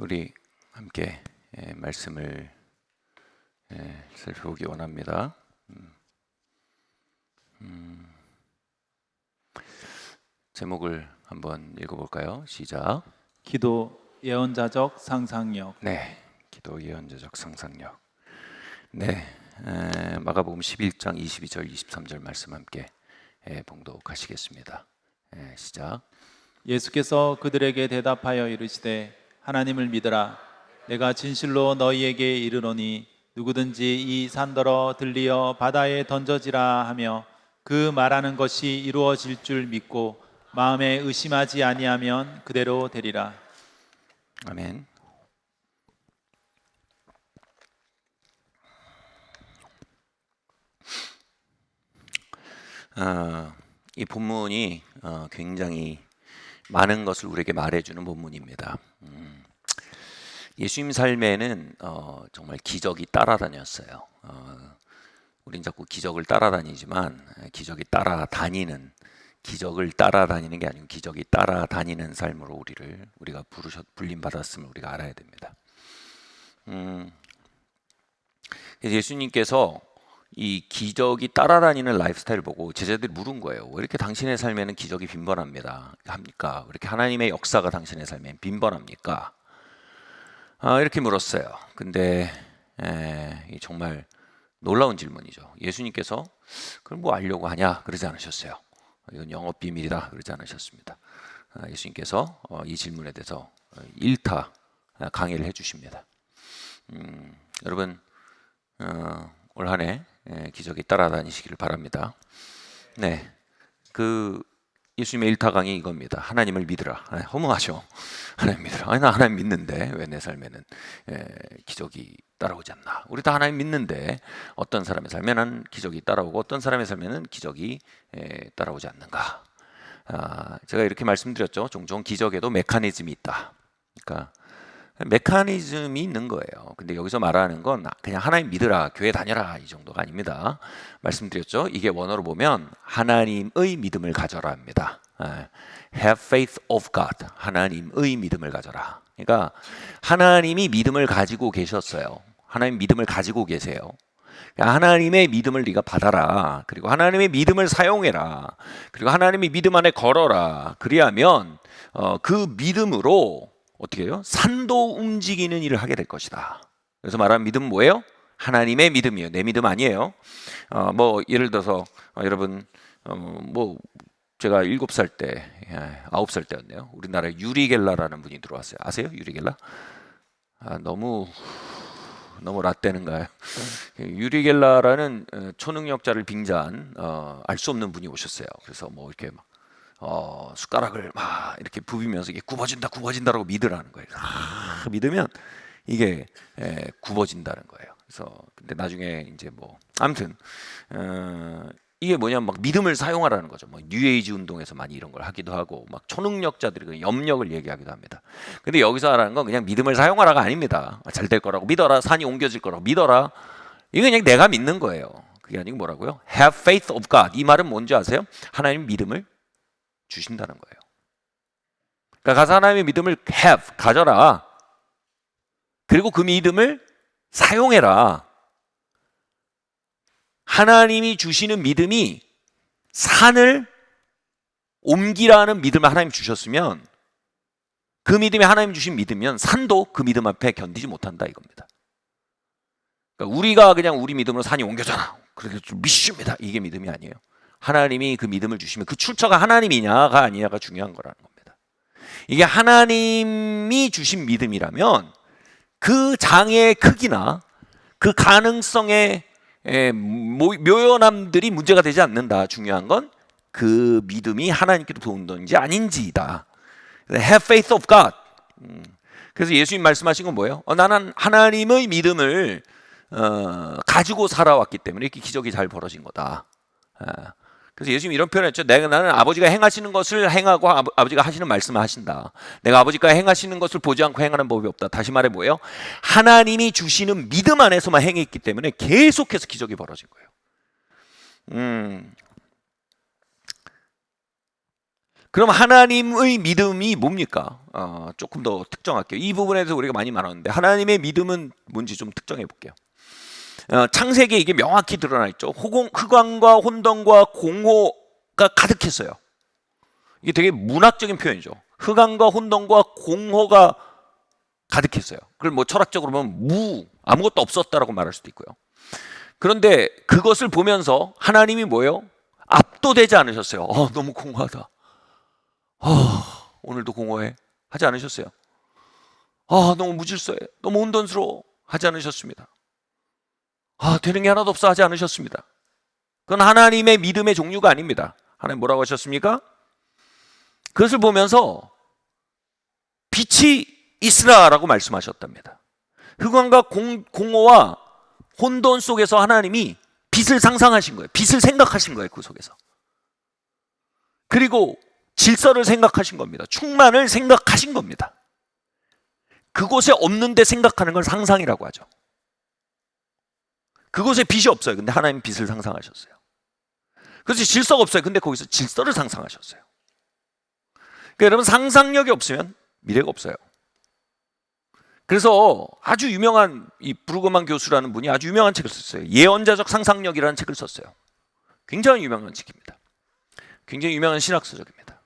우리 함께 말씀을 살펴보기 원합니다. 제목을 한번 읽어볼까요? 시작. 기도 예언자적 상상력. 네, 기도 예언자적 상상력. 네, 마가복음 11장 22절 23절 말씀 함께 봉독하시겠습니다. 시작. 예수께서 그들에게 대답하여 이르시되 하나님을 믿으라. 내가 진실로 너희에게 이르노니 누구든지 이 산더러 들리어 바다에 던져지라 하며 그 말하는 것이 이루어질 줄 믿고 마음에 의심하지 아니하면 그대로 되리라. 아멘. 이 본문이 굉장히 많은 것을 우리에게 말해주는 본문입니다. 예수님 삶에는 정말 기적이 따라다녔어요. 우린 자꾸 기적을 따라다니지만 기적을 따라다니는 게 아니고 기적이 따라다니는 삶으로 우리가 불림 받았음을 우리가 알아야 됩니다. 예수님께서 이 기적이 따라다니는 라이프스타일을 보고 제자들이 물은 거예요. 왜 이렇게 당신의 삶에는 기적이 빈번합니까? 왜 이렇게 하나님의 역사가 당신의 삶에 빈번합니까? 이렇게 물었어요. 근데 정말 놀라운 질문이죠. 예수님께서 그걸 뭐 알려고 하냐 그러지 않으셨어요. 이건 영업 비밀이다 그러지 않으셨습니다. 예수님께서 이 질문에 대해서 일타 강의를 해주십니다. 여러분 올 한 해 기적이 따라다니시기를 바랍니다. 네, 예수님의 일타 강의 이겁니다. 하나님을 믿으라. 허무하죠. 하나님 믿으라. 나 하나님 믿는데 왜 내 삶에는 기적이 따라오지 않나? 우리 다 하나님 믿는데 어떤 사람의 삶에는 기적이 따라오고 어떤 사람의 삶에는 기적이 따라오지 않는가? 제가 이렇게 말씀드렸죠. 종종 기적에도 메커니즘이 있다. 그러니까 메커니즘이 있는 거예요. 근데 여기서 말하는 건 그냥 하나님 믿으라, 교회 다녀라 이 정도가 아닙니다. 말씀드렸죠. 이게 원어로 보면 하나님의 믿음을 가져라 합니다. Have faith of God. 하나님의 믿음을 가져라. 그러니까 하나님이 믿음을 가지고 계셨어요. 하나님 믿음을 가지고 계세요. 하나님의 믿음을 네가 받아라. 그리고 하나님의 믿음을 사용해라. 그리고 하나님의 믿음 안에 걸어라. 그리하면 그 믿음으로 어떻게 해요? 산도 움직이는 일을 하게 될 것이다. 그래서 말하는 믿음은 뭐예요? 하나님의 믿음이에요. 내 믿음 아니에요. 예를 들어서 여러분 제가 7살 때, 9살 때였네요. 우리나라에 유리겔라라는 분이 들어왔어요. 아세요? 유리겔라? 너무 라떼는가요? 유리겔라라는 초능력자를 빙자한 알 수 없는 분이 오셨어요. 그래서 이렇게 막 숟가락을 막 이렇게 부비면서 이게 굽어진다라고 믿으라는 거예요. 믿으면 이게 굽어진다는 거예요. 그래서 근데 나중에 이제 아무튼 이게 뭐냐면 막 믿음을 사용하라는 거죠. 뉴에이지 운동에서 많이 이런 걸 하기도 하고 막 초능력자들이 그 염력을 얘기하기도 합니다. 근데 여기서 하라는 건 그냥 믿음을 사용하라가 아닙니다. 잘 될 거라고 믿어라. 산이 옮겨질 거라고 믿어라. 이거 그냥 내가 믿는 거예요. 그게 아니고 뭐라고요? Have faith of God. 이 말은 뭔지 아세요? 하나님 믿음을 주신다는 거예요. 그러니까 가서 하나님의 믿음을 가져라. 그리고 그 믿음을 사용해라. 하나님이 주시는 믿음이 산을 옮기라는 믿음을 하나님 주셨으면 그 믿음이 하나님 주신 믿으면 산도 그 믿음 앞에 견디지 못한다 이겁니다. 그러니까 우리가 그냥 우리 믿음으로 산이 옮겨져라. 그래서 좀 믿습니다. 이게 믿음이 아니에요. 하나님이 그 믿음을 주시면 그 출처가 하나님이냐가 아니냐가 중요한 거라는 겁니다. 이게 하나님이 주신 믿음이라면 그 장애의 크기나 그 가능성의 묘연함들이 문제가 되지 않는다. 중요한 건 그 믿음이 하나님께로 도운던지 아닌지이다. Have faith of God. 그래서 예수님 말씀하신 건 뭐예요? 나는 하나님의 믿음을 가지고 살아왔기 때문에 이렇게 기적이 잘 벌어진 거다. 그래서 예수님이 이런 표현을 했죠. 나는 아버지가 행하시는 것을 행하고 아버지가 하시는 말씀을 하신다. 내가 아버지가 행하시는 것을 보지 않고 행하는 법이 없다. 다시 말해 뭐예요? 하나님이 주시는 믿음 안에서만 행했기 때문에 계속해서 기적이 벌어진 거예요. 그럼 하나님의 믿음이 뭡니까? 조금 더 특정할게요. 이 부분에서 우리가 많이 말하는데 하나님의 믿음은 뭔지 좀 특정해 볼게요. 창세기에 이게 명확히 드러나 있죠. 흑암과 혼돈과 공허가 가득했어요. 이게 되게 문학적인 표현이죠. 흑암과 혼돈과 공허가 가득했어요. 그걸 뭐 철학적으로 보면 아무것도 없었다라고 말할 수도 있고요. 그런데 그것을 보면서 하나님이 뭐예요? 압도되지 않으셨어요. 너무 공허하다. 오늘도 공허해. 하지 않으셨어요. 너무 무질서해. 너무 혼돈스러워. 하지 않으셨습니다. 되는 게 하나도 없어. 하지 않으셨습니다. 그건 하나님의 믿음의 종류가 아닙니다. 하나님 뭐라고 하셨습니까? 그것을 보면서 빛이 있으라라고 말씀하셨답니다. 흑암과 공허와 혼돈 속에서 하나님이 빛을 상상하신 거예요. 빛을 생각하신 거예요. 그 속에서. 그리고 질서를 생각하신 겁니다. 충만을 생각하신 겁니다. 그곳에 없는데 생각하는 걸 상상이라고 하죠. 그곳에 빛이 없어요. 근데 하나님 빛을 상상하셨어요. 그래서 질서가 없어요. 근데 거기서 질서를 상상하셨어요. 그러니까 여러분 상상력이 없으면 미래가 없어요. 그래서 아주 유명한 이 브루그만 교수라는 분이 아주 유명한 책을 썼어요. 예언자적 상상력이라는 책을 썼어요. 굉장히 유명한 책입니다. 굉장히 유명한 신학서적입니다.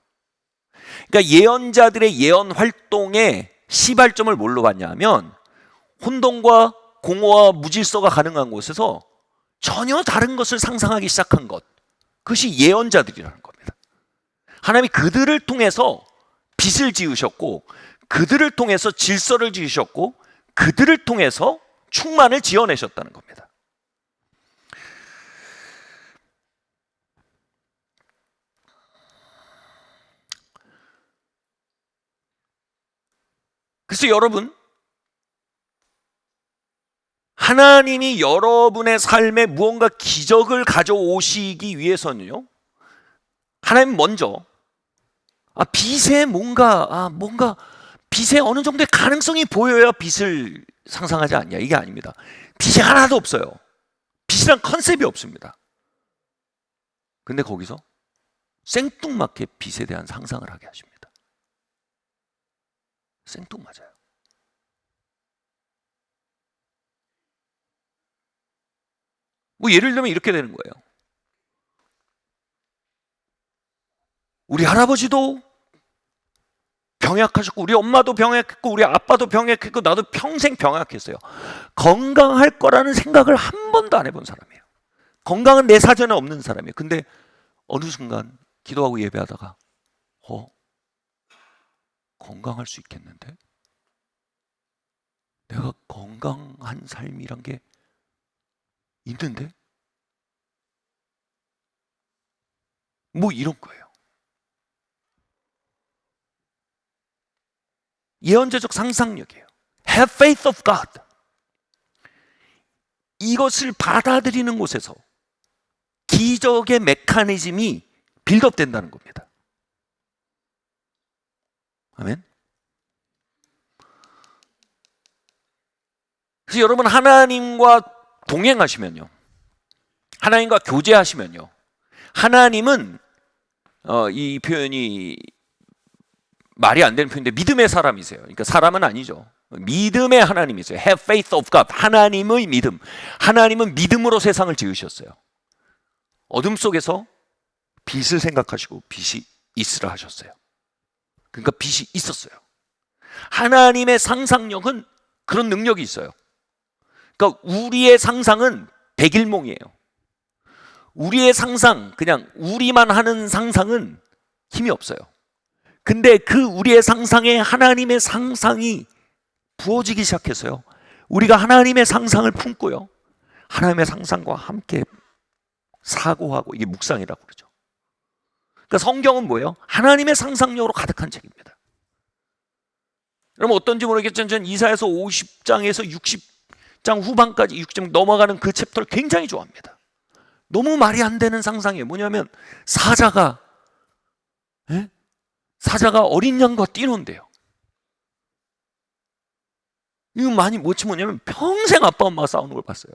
그러니까 예언자들의 예언 활동의 시발점을 뭘로 봤냐면 혼돈과 공허와 무질서가 가능한 곳에서 전혀 다른 것을 상상하기 시작한 것. 그것이 예언자들이라는 겁니다. 하나님이 그들을 통해서 빛을 지으셨고 그들을 통해서 질서를 지으셨고 그들을 통해서 충만을 지어내셨다는 겁니다. 그래서 여러분, 하나님이 여러분의 삶에 무언가 기적을 가져오시기 위해서는요, 하나님 먼저 빛에 뭔가 빛에 어느 정도의 가능성이 보여야 빛을 상상하지 않냐, 이게 아닙니다. 빛이 하나도 없어요. 빛이란 컨셉이 없습니다. 근데 거기서 생뚱맞게 빛에 대한 상상을 하게 하십니다. 생뚱맞아요. 뭐 예를 들면 이렇게 되는 거예요. 우리 할아버지도 병약하셨고 우리 엄마도 병약했고 우리 아빠도 병약했고 나도 평생 병약했어요. 건강할 거라는 생각을 한 번도 안 해본 사람이에요. 건강은 내 사전에 없는 사람이에요. 근데 어느 순간 기도하고 예배하다가 건강할 수 있겠는데? 내가 건강한 삶이란 게 있는데? 뭐 이런 거예요. 예언자적 상상력이에요. Have faith of God. 이것을 받아들이는 곳에서 기적의 메커니즘이 빌드업된다는 겁니다. 아멘. 그래서 여러분 하나님과 동행하시면요, 하나님과 교제하시면요, 하나님은 이 표현이 말이 안 되는 표현인데 믿음의 사람이세요. 그러니까 사람은 아니죠. 믿음의 하나님이세요. Have faith of God. 하나님의 믿음. 하나님은 믿음으로 세상을 지으셨어요. 어둠 속에서 빛을 생각하시고 빛이 있으라 하셨어요. 그러니까 빛이 있었어요. 하나님의 상상력은 그런 능력이 있어요. 그러니까 우리의 상상은 백일몽이에요. 우리의 상상, 그냥 우리만 하는 상상은 힘이 없어요. 근데 그 우리의 상상에 하나님의 상상이 부어지기 시작해서요, 우리가 하나님의 상상을 품고요, 하나님의 상상과 함께 사고하고, 이게 묵상이라고 그러죠. 그러니까 성경은 뭐예요? 하나님의 상상력으로 가득한 책입니다. 여러분 어떤지 모르겠지만 저는 이사야서 50장에서 60장 후반까지 60장 넘어가는 그 챕터를 굉장히 좋아합니다. 너무 말이 안 되는 상상이에요. 뭐냐면 사자가 어린 양과 뛰논대요. 이거 많이 뭐냐면 평생 아빠 엄마가 싸우는 걸 봤어요.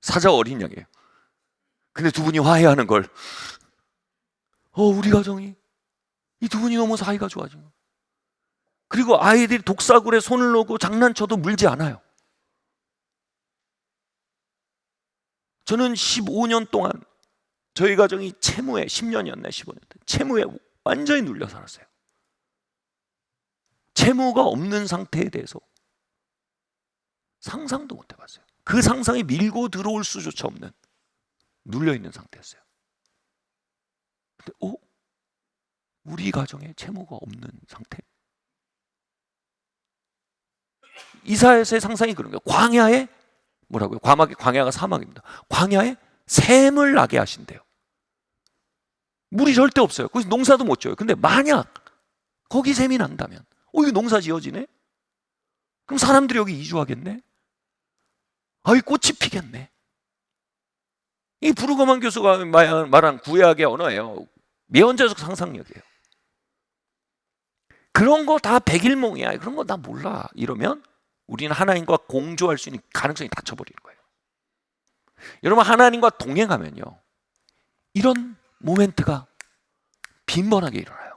사자와 어린 양이에요. 근데 두 분이 화해하는 걸, 우리 가정이 이 두 분이 너무 사이가 좋아진 거예요. 그리고 아이들이 독사굴에 손을 놓고 장난쳐도 물지 않아요. 저는 15년 동안 저희 가정이 채무에 10년이었나 15년 채무에 완전히 눌려 살았어요. 채무가 없는 상태에 대해서 상상도 못 해봤어요. 그 상상이 밀고 들어올 수조차 없는 눌려있는 상태였어요. 근데 우리 가정에 채무가 없는 상태? 이사야서의 상상이 그런 거예요. 광야에 뭐라고요? 광야가 사막입니다. 광야에 샘을 나게 하신대요. 물이 절대 없어요. 거기서 농사도 못 지어요. 근데 만약 거기 샘이 난다면 이거 농사 지어지네? 그럼 사람들이 여기 이주하겠네? 이 꽃이 피겠네? 이 부르거만 교수가 말한 구약의 언어예요. 예언자적 상상력이에요. 그런 거 다 백일몽이야. 그런 거 나 몰라. 이러면 우리는 하나님과 공조할 수 있는 가능성이 닫혀버리는 거예요. 여러분, 하나님과 동행하면요, 이런 모멘트가 빈번하게 일어나요.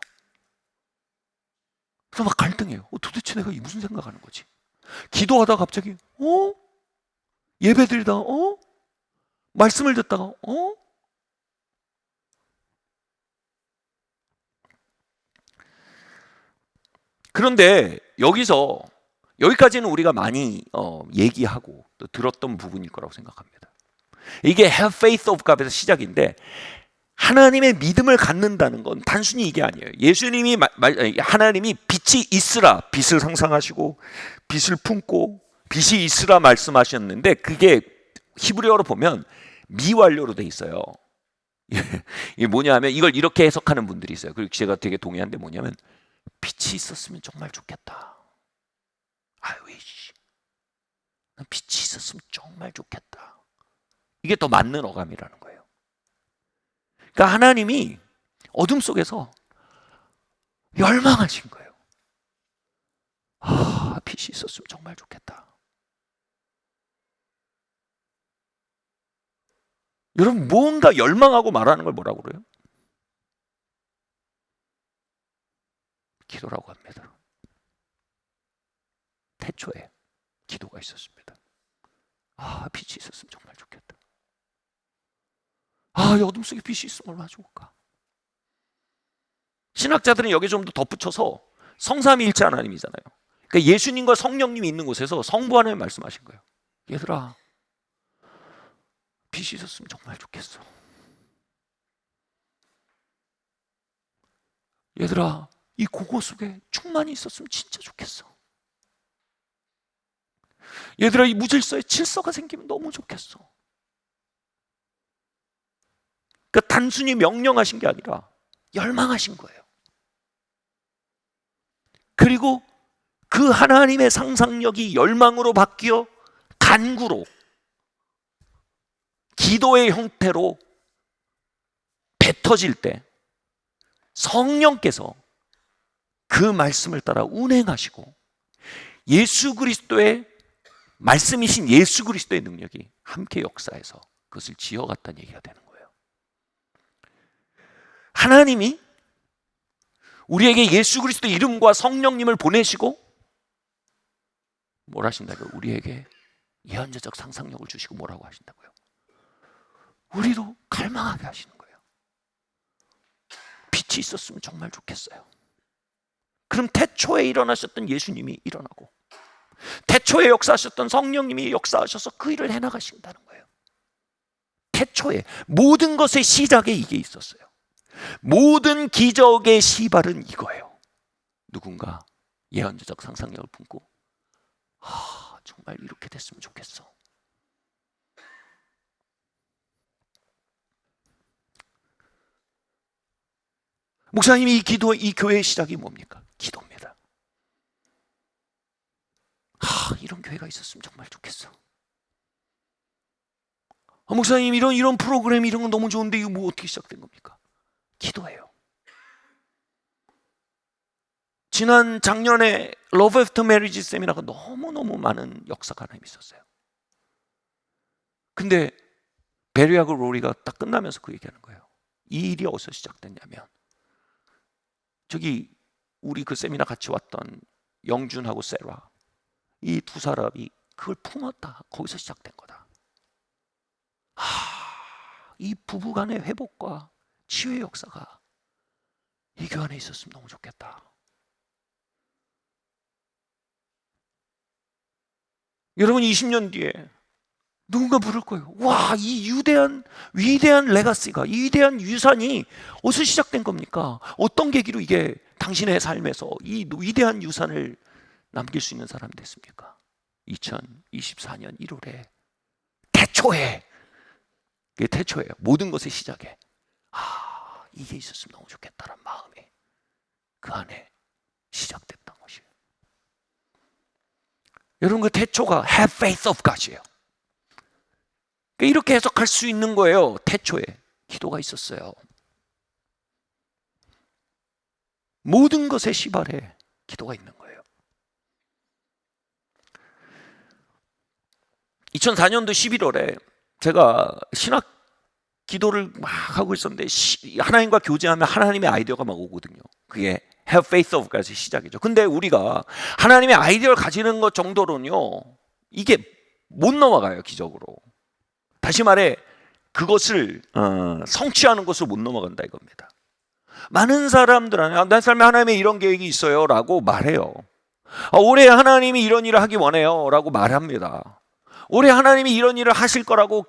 그래서 막 갈등해요. 도대체 내가 무슨 생각하는 거지? 기도하다가 갑자기 예배드리다가 말씀을 듣다가 그런데 여기까지는 우리가 많이 얘기하고 또 들었던 부분일 거라고 생각합니다. 이게 Have Faith of God에서 시작인데, 하나님의 믿음을 갖는다는 건 단순히 이게 아니에요. 예수님이 하나님이 빛이 있으라, 빛을 상상하시고 빛을 품고 빛이 있으라 말씀하셨는데, 그게 히브리어로 보면 미완료로 돼 있어요. 이게 뭐냐면, 이걸 이렇게 해석하는 분들이 있어요. 그리고 제가 되게 동의한데 뭐냐면, 빛이 있었으면 정말 좋겠다. 빛이 있었으면 정말 좋겠다. 이게 더 맞는 어감이라는 거예요. 그러니까 하나님이 어둠 속에서 열망하신 거예요. 빛이 있었으면 정말 좋겠다. 여러분, 뭔가 열망하고 말하는 걸 뭐라고 그래요? 기도라고 합니다. 태초에 기도가 있었습니다. 빛이 있었으면 정말 좋겠다. 이 어둠 속에 빛이 있으면 얼마나 좋을까. 신학자들은 여기 좀 더 덧붙여서 성삼위일체 하나님이잖아요. 그러니까 예수님과 성령님이 있는 곳에서 성부 하나님 말씀하신 거예요. 얘들아, 빛이 있었으면 정말 좋겠어. 얘들아, 이 고고 속에 충만이 있었으면 진짜 좋겠어. 얘들아, 이 무질서에 질서가 생기면 너무 좋겠어. 그러니까 단순히 명령하신 게 아니라 열망하신 거예요. 그리고 그 하나님의 상상력이 열망으로 바뀌어 간구로, 기도의 형태로 뱉어질 때 성령께서 그 말씀을 따라 운행하시고, 예수 그리스도의 말씀이신 예수 그리스도의 능력이 함께 역사해서 그것을 지어갔다는 얘기가 되는 거예요. 하나님이 우리에게 예수 그리스도 이름과 성령님을 보내시고 뭘 하신다고요? 우리에게 예언자적 상상력을 주시고 뭐라고 하신다고요? 우리도 갈망하게 하시는 거예요. 빛이 있었으면 정말 좋겠어요. 그럼 태초에 일어나셨던 예수님이 일어나고, 태초에 역사하셨던 성령님이 역사하셔서 그 일을 해나가신다는 거예요. 태초에 모든 것의 시작에 이게 있었어요. 모든 기적의 시발은 이거예요. 누군가 예언자적 상상력을 품고 정말 이렇게 됐으면 좋겠어. 목사님이 이 교회의 시작이 뭡니까? 기도입니다. 이런 교회가 있었으면 정말 좋겠어. 목사님, 이런 프로그램 이런 건 너무 좋은데 이거 뭐 어떻게 시작된 겁니까? 기도예요. 작년에 Love After Marriage 세미나가 너무너무 많은 역사가 하나님 있었어요. 근데 베리하고 로리가 딱 끝나면서 그 얘기하는 거예요. 이 일이 어디서 시작됐냐면, 저기 우리 그 세미나 같이 왔던 영준하고 세라, 이 두 사람이 그걸 품었다. 거기서 시작된 거다. 이 부부간의 회복과 치유의 역사가 이 교회 안에 있었으면 너무 좋겠다. 여러분 20년 뒤에 누군가 물을 거예요. 와, 이 위대한 레가시가, 이 위대한 유산이 어디서 시작된 겁니까? 어떤 계기로 이게 당신의 삶에서 이 위대한 유산을 남길 수 있는 사람이 됐습니까? 2024년 1월에 태초에, 그게 태초예요. 모든 것의 시작에 이게 있었으면 너무 좋겠다는 마음이 그 안에 시작됐던 것이에요. 여러분, 그 태초가 have faith of God이에요. 이렇게 해석할 수 있는 거예요. 태초에 기도가 있었어요. 모든 것의 시발에 기도가 있는 거예요. 2004년도 11월에 제가 신학 기도를 막 하고 있었는데 하나님과 교제하면 하나님의 아이디어가 막 오거든요. 그게 have faith of God의 시작이죠. 근데 우리가 하나님의 아이디어를 가지는 것 정도로는요, 이게 못 넘어가요, 기적으로. 다시 말해 그것을 성취하는 것을 못 넘어간다 이겁니다. 많은 사람들은 내 삶에 하나님의 이런 계획이 있어요 라고 말해요. 올해 하나님이 이런 일을 하기 원해요 라고 말합니다. 올해 하나님이 이런 일을 하실 거라고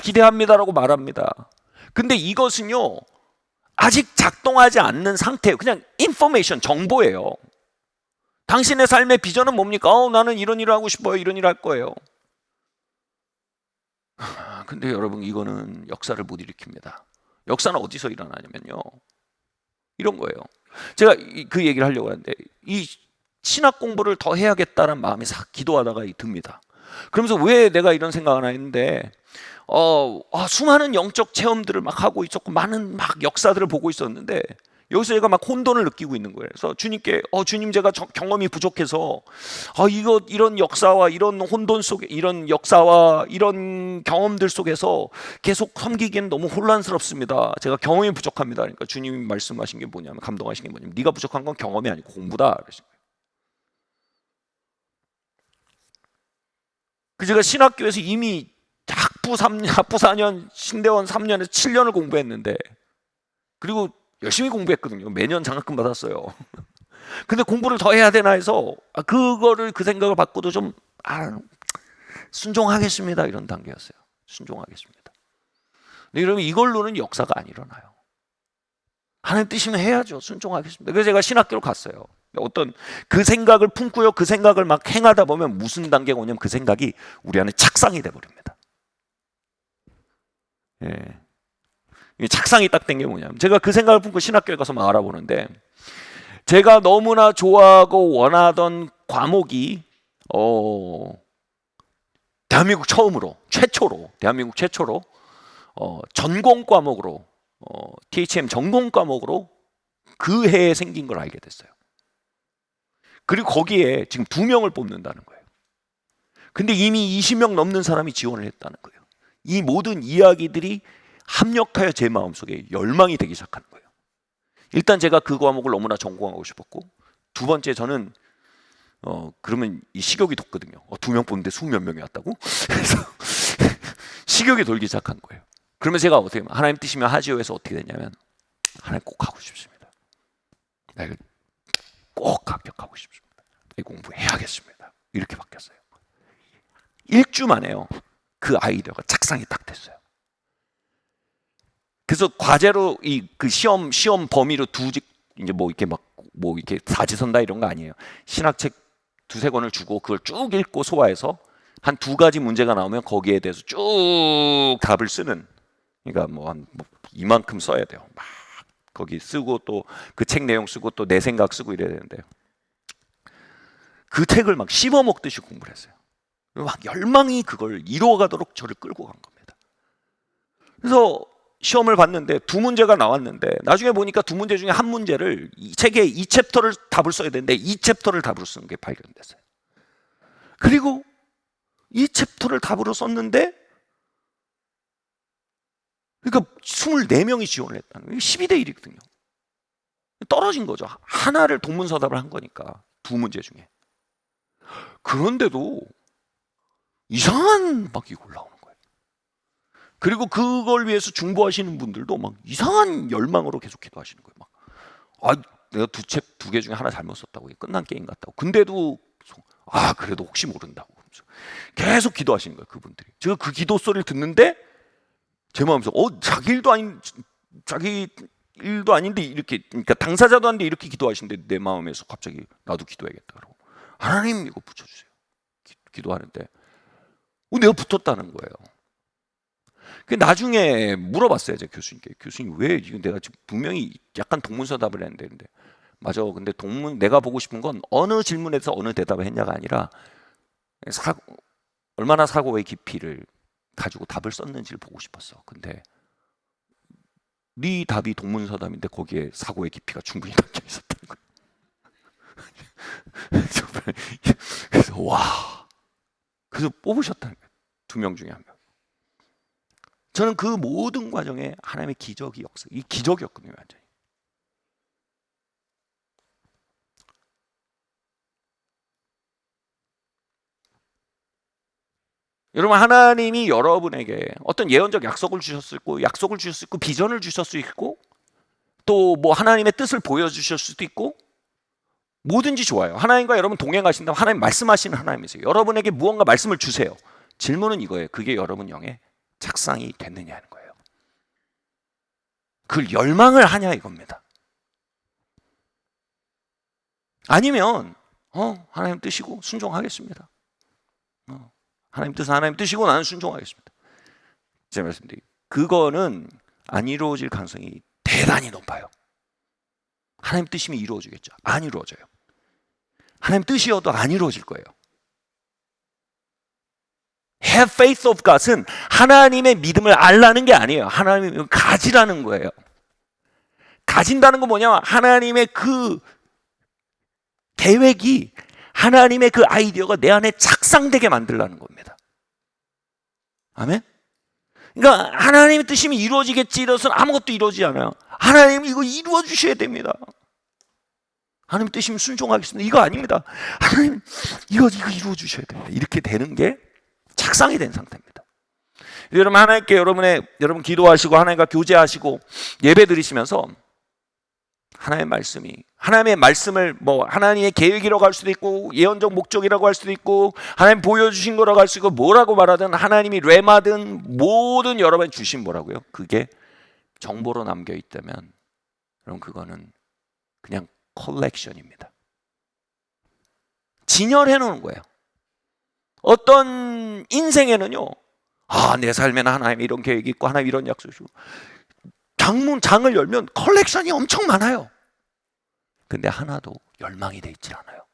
기대합니다 라고 말합니다. 근데 이것은요, 아직 작동하지 않는 상태예요. 그냥 인포메이션, 정보예요. 당신의 삶의 비전은 뭡니까? 나는 이런 일을 하고 싶어요, 이런 일을 할 거예요. 근데 여러분, 이거는 역사를 못 일으킵니다. 역사는 어디서 일어나냐면요, 이런 거예요. 제가 그 얘기를 하려고 하는데, 이 신학 공부를 더 해야겠다는 마음이 싹 기도하다가 듭니다. 그러면서 왜 내가 이런 생각을 하는데, 수많은 영적 체험들을 막 하고 있었고 많은 막 역사들을 보고 있었는데, 여기서 제가 막 혼돈을 느끼고 있는 거예요. 그래서 주님께 주님, 제가 경험이 부족해서 이런 역사와 이런 혼돈 속에, 이런 역사와 이런 경험들 속에서 계속 섬기기는 너무 혼란스럽습니다. 제가 경험이 부족합니다. 그러니까 주님이 말씀하신 게 뭐냐면, 감동하신 게 뭐냐면, 네가 부족한 건 경험이 아니고 공부다 그러신 거예요. 제가 신학교에서 이미 학부 4년, 신대원 3년에서 7년을 공부했는데, 그리고 열심히 공부했거든요. 매년 장학금 받았어요. 근데 공부를 더 해야 되나 해서 그 생각을 받고도 좀 순종하겠습니다 이런 단계였어요. 순종하겠습니다. 근데 여러분, 이걸로는 역사가 안 일어나요. 하나님 뜻이면 해야죠. 순종하겠습니다. 그래서 제가 신학교를 갔어요. 어떤 그 생각을 품고요, 그 생각을 막 행하다 보면 무슨 단계가 오냐면, 그 생각이 우리 안에 착상이 돼버립니다. 예. 착상이 딱 된 게 뭐냐면, 제가 그 생각을 품고 신학교에 가서 막 알아보는데, 제가 너무나 좋아하고 원하던 과목이 대한민국 최초로 전공 과목으로 THM 전공 과목으로 그 해에 생긴 걸 알게 됐어요. 그리고 거기에 지금 2명을 뽑는다는 거예요. 근데 이미 20명 넘는 사람이 지원을 했다는 거예요. 이 모든 이야기들이 합력하여 제 마음속에 열망이 되기 시작하는 거예요. 일단 제가 그 과목을 너무나 전공하고 싶었고, 두 번째, 저는 그러면 이 식욕이 돋거든요. 2명 뽑는데 20몇 명이 왔다고? 그래서 식욕이 돌기 시작한 거예요. 그러면 제가 어떻게, 하나님 뜻이면 하지요에서 어떻게 됐냐면, 하나님 꼭 하고 싶습니다. 나 이거 꼭 합격하고 싶습니다. 이 공부해야겠습니다. 이렇게 바뀌었어요. 1주 만에요, 그 아이디어가 착상이 딱 됐어요. 그래서 과제로 그 시험 범위로 이제 이렇게 사지선다 이런 거 아니에요. 신학책 2-3권을 주고 그걸 쭉 읽고 소화해서 한 2가지 문제가 나오면 거기에 대해서 쭉 답을 쓰는, 그러니까 한 이만큼 써야 돼요. 막 거기 쓰고 또 그 책 내용 쓰고 또 내 생각 쓰고 이래야 되는데, 그 책을 막 씹어 먹듯이 공부를 했어요. 막 열망이 그걸 이루어가도록 저를 끌고 간 겁니다. 그래서 시험을 봤는데 2문제가 나왔는데, 나중에 보니까 2문제 중에 한 문제를 이 책에 2챕터를 답을 써야 되는데 2챕터를 답으로 쓰는 게 발견됐어요. 그리고 2챕터를 답으로 썼는데, 그러니까 24명이 지원을 했다는 거예요. 12대 1이거든요. 떨어진 거죠. 하나를 동문서답을 한 거니까 두 문제 중에. 그런데도 이상한 막 이거 올라오는 거예요. 그리고 그걸 위해서 중보하시는 분들도 막 이상한 열망으로 계속 기도하시는 거예요. 막 내가 두 개 중에 하나 잘못 썼다고, 끝난 게임 같다고. 근데도 그래도 혹시 모른다고 계속 기도하시는 거예요, 그분들이. 제가 그 기도 소리를 듣는데 제 마음에서 자기 일도 아닌데 이렇게, 그러니까 당사자도 아닌데 이렇게 기도하시는데 내 마음에서 갑자기 나도 기도해야겠다 그러고, 하나님 이거 붙여주세요 기도하는데 내가 붙었다는 거예요. 나중에 물어봤어요, 제 교수님께. 교수님, 왜 이거 내가 지금 분명히 약간 동문서답을 했는데. 맞아. 근데 내가 보고 싶은 건 어느 질문에서 어느 대답을 했냐가 아니라 얼마나 사고의 깊이를 가지고 답을 썼는지를 보고 싶었어. 근데 네 답이 동문서답인데 거기에 사고의 깊이가 충분히 담겨 있었다는 거예요. 그래서 그래서 뽑으셨다는 거예요. 2명 중에 1명. 저는 그 모든 과정에 하나님의 기적이 이 기적이었거든요, 완전히. 여러분, 하나님이 여러분에게 어떤 예언적 약속을 주셨을 있고, 비전을 주셨을 있고, 또 뭐 하나님의 뜻을 보여주실 수도 있고, 뭐든지 좋아요. 하나님과 여러분 동행하신다면 하나님 말씀하시는 하나님이세요. 여러분에게 무언가 말씀을 주세요. 질문은 이거예요. 그게 여러분 영에 착상이 됐느냐는 거예요. 그걸 열망을 하냐 이겁니다. 아니면 하나님 뜻이고 순종하겠습니다. 하나님 뜻은 하나님 뜻이고 나는 순종하겠습니다. 제가 말씀드릴게요. 그거는 안 이루어질 가능성이 대단히 높아요. 하나님 뜻이면 이루어지겠죠. 안 이루어져요. 하나님 뜻이어도 안 이루어질 거예요. Have faith of God은 하나님의 믿음을 알라는 게 아니에요. 하나님의 믿음을 가지라는 거예요. 가진다는 건 뭐냐면 하나님의 그 계획이, 하나님의 그 아이디어가 내 안에 착상되게 만들라는 겁니다. 아멘? 그러니까 하나님의 뜻이면 이루어지겠지 이것은 아무것도 이루어지지 않아요. 하나님 이거 이루어 주셔야 됩니다. 하나님 뜻이면 순종하겠습니다. 이거 아닙니다. 하나님 이거 이루어 주셔야 됩니다. 이렇게 되는 게 착상이 된 상태입니다. 여러분, 하나님께 여러분 기도하시고 하나님과 교제하시고 예배 드리시면서 하나님의 말씀을 뭐 하나님의 계획이라고 할 수도 있고 예언적 목적이라고 할 수도 있고 하나님 보여주신 거라고 할 수 있고 뭐라고 말하든 하나님이 레마든 모든 여러분 주신 뭐라고요? 그게 정보로 남겨 있다면 그럼 그거는 그냥 컬렉션입니다. 진열해 놓은 거예요. 어떤 인생에는요, 내 삶에는 하나님 이런 계획이 있고 하나님 이런 약속이 있고, 장을 열면 컬렉션이 엄청 많아요. 근데 하나도 열망이 돼 있질 않아요.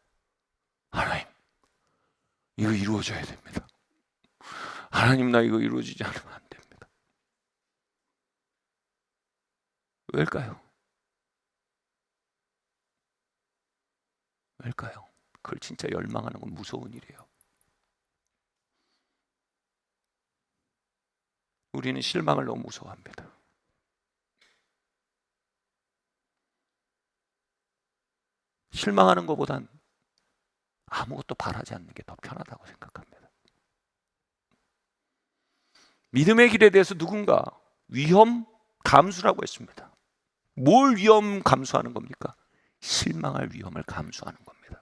하나님 이거 이루어져야 됩니다. 하나님 나 이거 이루어지지 않으면 안 됩니다. 왜일까요? 왜일까요? 그걸 진짜 열망하는 건 무서운 일이에요. 우리는 실망을 너무 무서워합니다. 실망하는 것보단 아무것도 바라지 않는 게 더 편하다고 생각합니다. 믿음의 길에 대해서 누군가 위험 감수라고 했습니다. 뭘 위험 감수하는 겁니까? 실망할 위험을 감수하는 겁니다.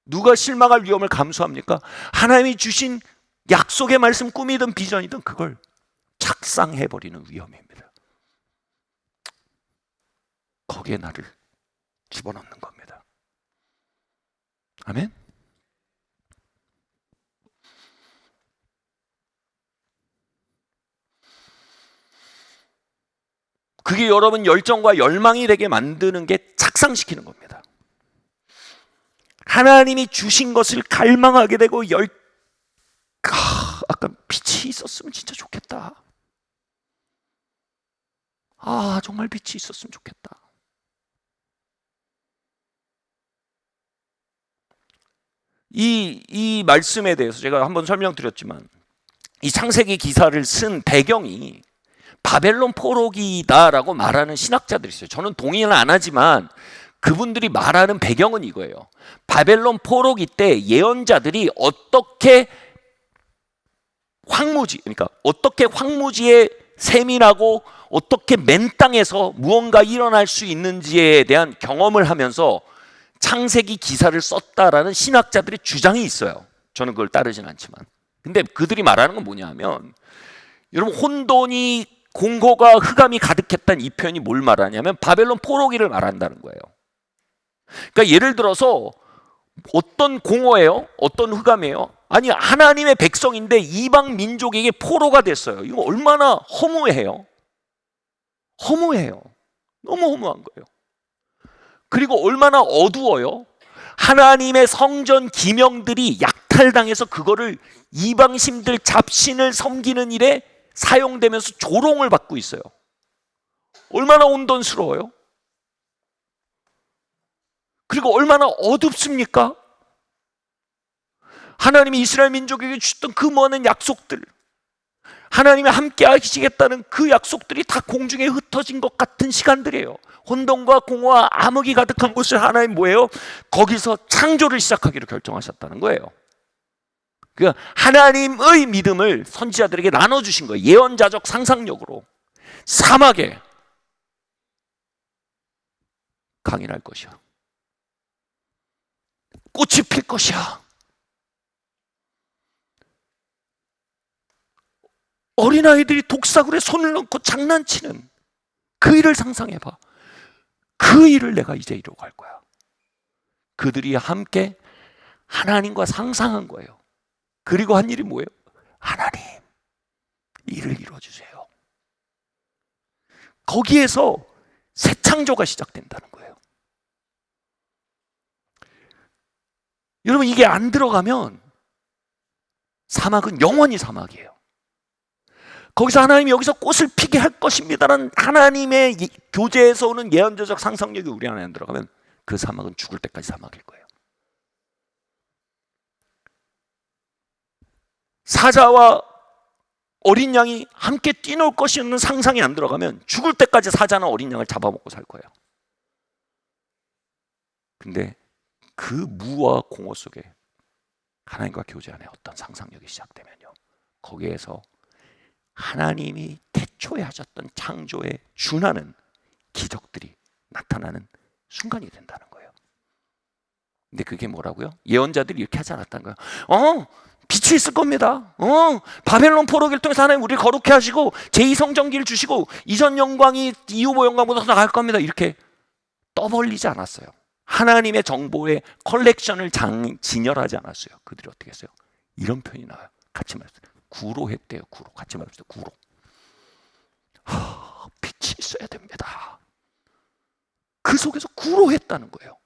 누가 실망할 위험을 감수합니까? 하나님이 주신 약속의 말씀, 꿈이든 비전이든 그걸 착상해버리는 위험입니다. 거기에 나를 집어넣는 겁니다. 아멘? 그게 여러분 열정과 열망이 되게 만드는 게 착상시키는 겁니다. 하나님이 주신 것을 갈망하게 되고 아까 빛이 있었으면 진짜 좋겠다. 정말 빛이 있었으면 좋겠다. 이 말씀에 대해서 제가 한번 설명드렸지만 이 창세기 기사를 쓴 배경이 바벨론 포로기다라고 말하는 신학자들이 있어요. 저는 동의는 안 하지만 그분들이 말하는 배경은 이거예요. 바벨론 포로기 때 예언자들이 어떻게 그러니까 어떻게 황무지에 세민하고 어떻게 맨 땅에서 무언가 일어날 수 있는지에 대한 경험을 하면서 창세기 기사를 썼다라는 신학자들의 주장이 있어요. 저는 그걸 따르진 않지만. 근데 그들이 말하는 건 뭐냐 하면, 여러분, 혼돈이 공고가 흑암이 가득했다는 이 표현이 뭘 말하냐면 바벨론 포로기를 말한다는 거예요. 그러니까 예를 들어서 어떤 공허예요? 어떤 흑암이에요? 아니, 하나님의 백성인데 이방 민족에게 포로가 됐어요. 이거 얼마나 허무해요. 허무해요. 너무 허무한 거예요. 그리고 얼마나 어두워요. 하나님의 성전 기명들이 약탈당해서 그거를 이방신들 잡신을 섬기는 일에 사용되면서 조롱을 받고 있어요. 얼마나 온돈스러워요. 그리고 얼마나 어둡습니까? 하나님이 이스라엘 민족에게 주셨던 그 많은 약속들, 하나님이 함께 하시겠다는 그 약속들이 다 공중에 흩어진 것 같은 시간들이에요. 혼돈과 공허와 암흑이 가득한 곳을 하나님 뭐예요? 거기서 창조를 시작하기로 결정하셨다는 거예요. 그러니까 하나님의 믿음을 선지자들에게 나눠주신 거예요. 예언자적 상상력으로. 사막에 강인할 것이야. 꽃이 필 것이야. 어린아이들이 독사굴에 손을 넣고 장난치는 그 일을 상상해봐. 그 일을 내가 이제 이루고 갈 거야. 그들이 함께 하나님과 상상한 거예요. 그리고 한 일이 뭐예요? 하나님, 일을 이루어주세요. 거기에서 새 창조가 시작된다는 거예요. 여러분, 이게 안 들어가면 사막은 영원히 사막이에요. 거기서 하나님이 여기서 꽃을 피게 할 것입니다라는 하나님의 교제에서 오는 예언자적 상상력이 우리 안에 안 들어가면 그 사막은 죽을 때까지 사막일 거예요. 사자와 어린 양이 함께 뛰놀 것이라는 상상이 안 들어가면 죽을 때까지 사자는 어린 양을 잡아먹고 살 거예요. 근데 그 무와 공허 속에 하나님과 교제 안에 어떤 상상력이 시작되면요, 거기에서 하나님이 태초에 하셨던 창조에 준하는 기적들이 나타나는 순간이 된다는 거예요. 근데 그게 뭐라고요? 예언자들이 이렇게 하지 않았다는 거예요. 빛이 있을 겁니다. 바벨론 포로기를 통해서 하나님 우리를 거룩해 하시고 제2성전기를 주시고 이전 영광이 이후보 영광보다 더 나을 겁니다. 이렇게 떠벌리지 않았어요. 하나님의 정보의 컬렉션을 진열하지 않았어요. 그들이 어떻게 했어요? 이런 표현이 나와요. 같이 말해주세요. 구로했대요. 구로. 같이 말해주세요. 구로. 빛이 있어야 됩니다. 그 속에서 구로했다는 거예요.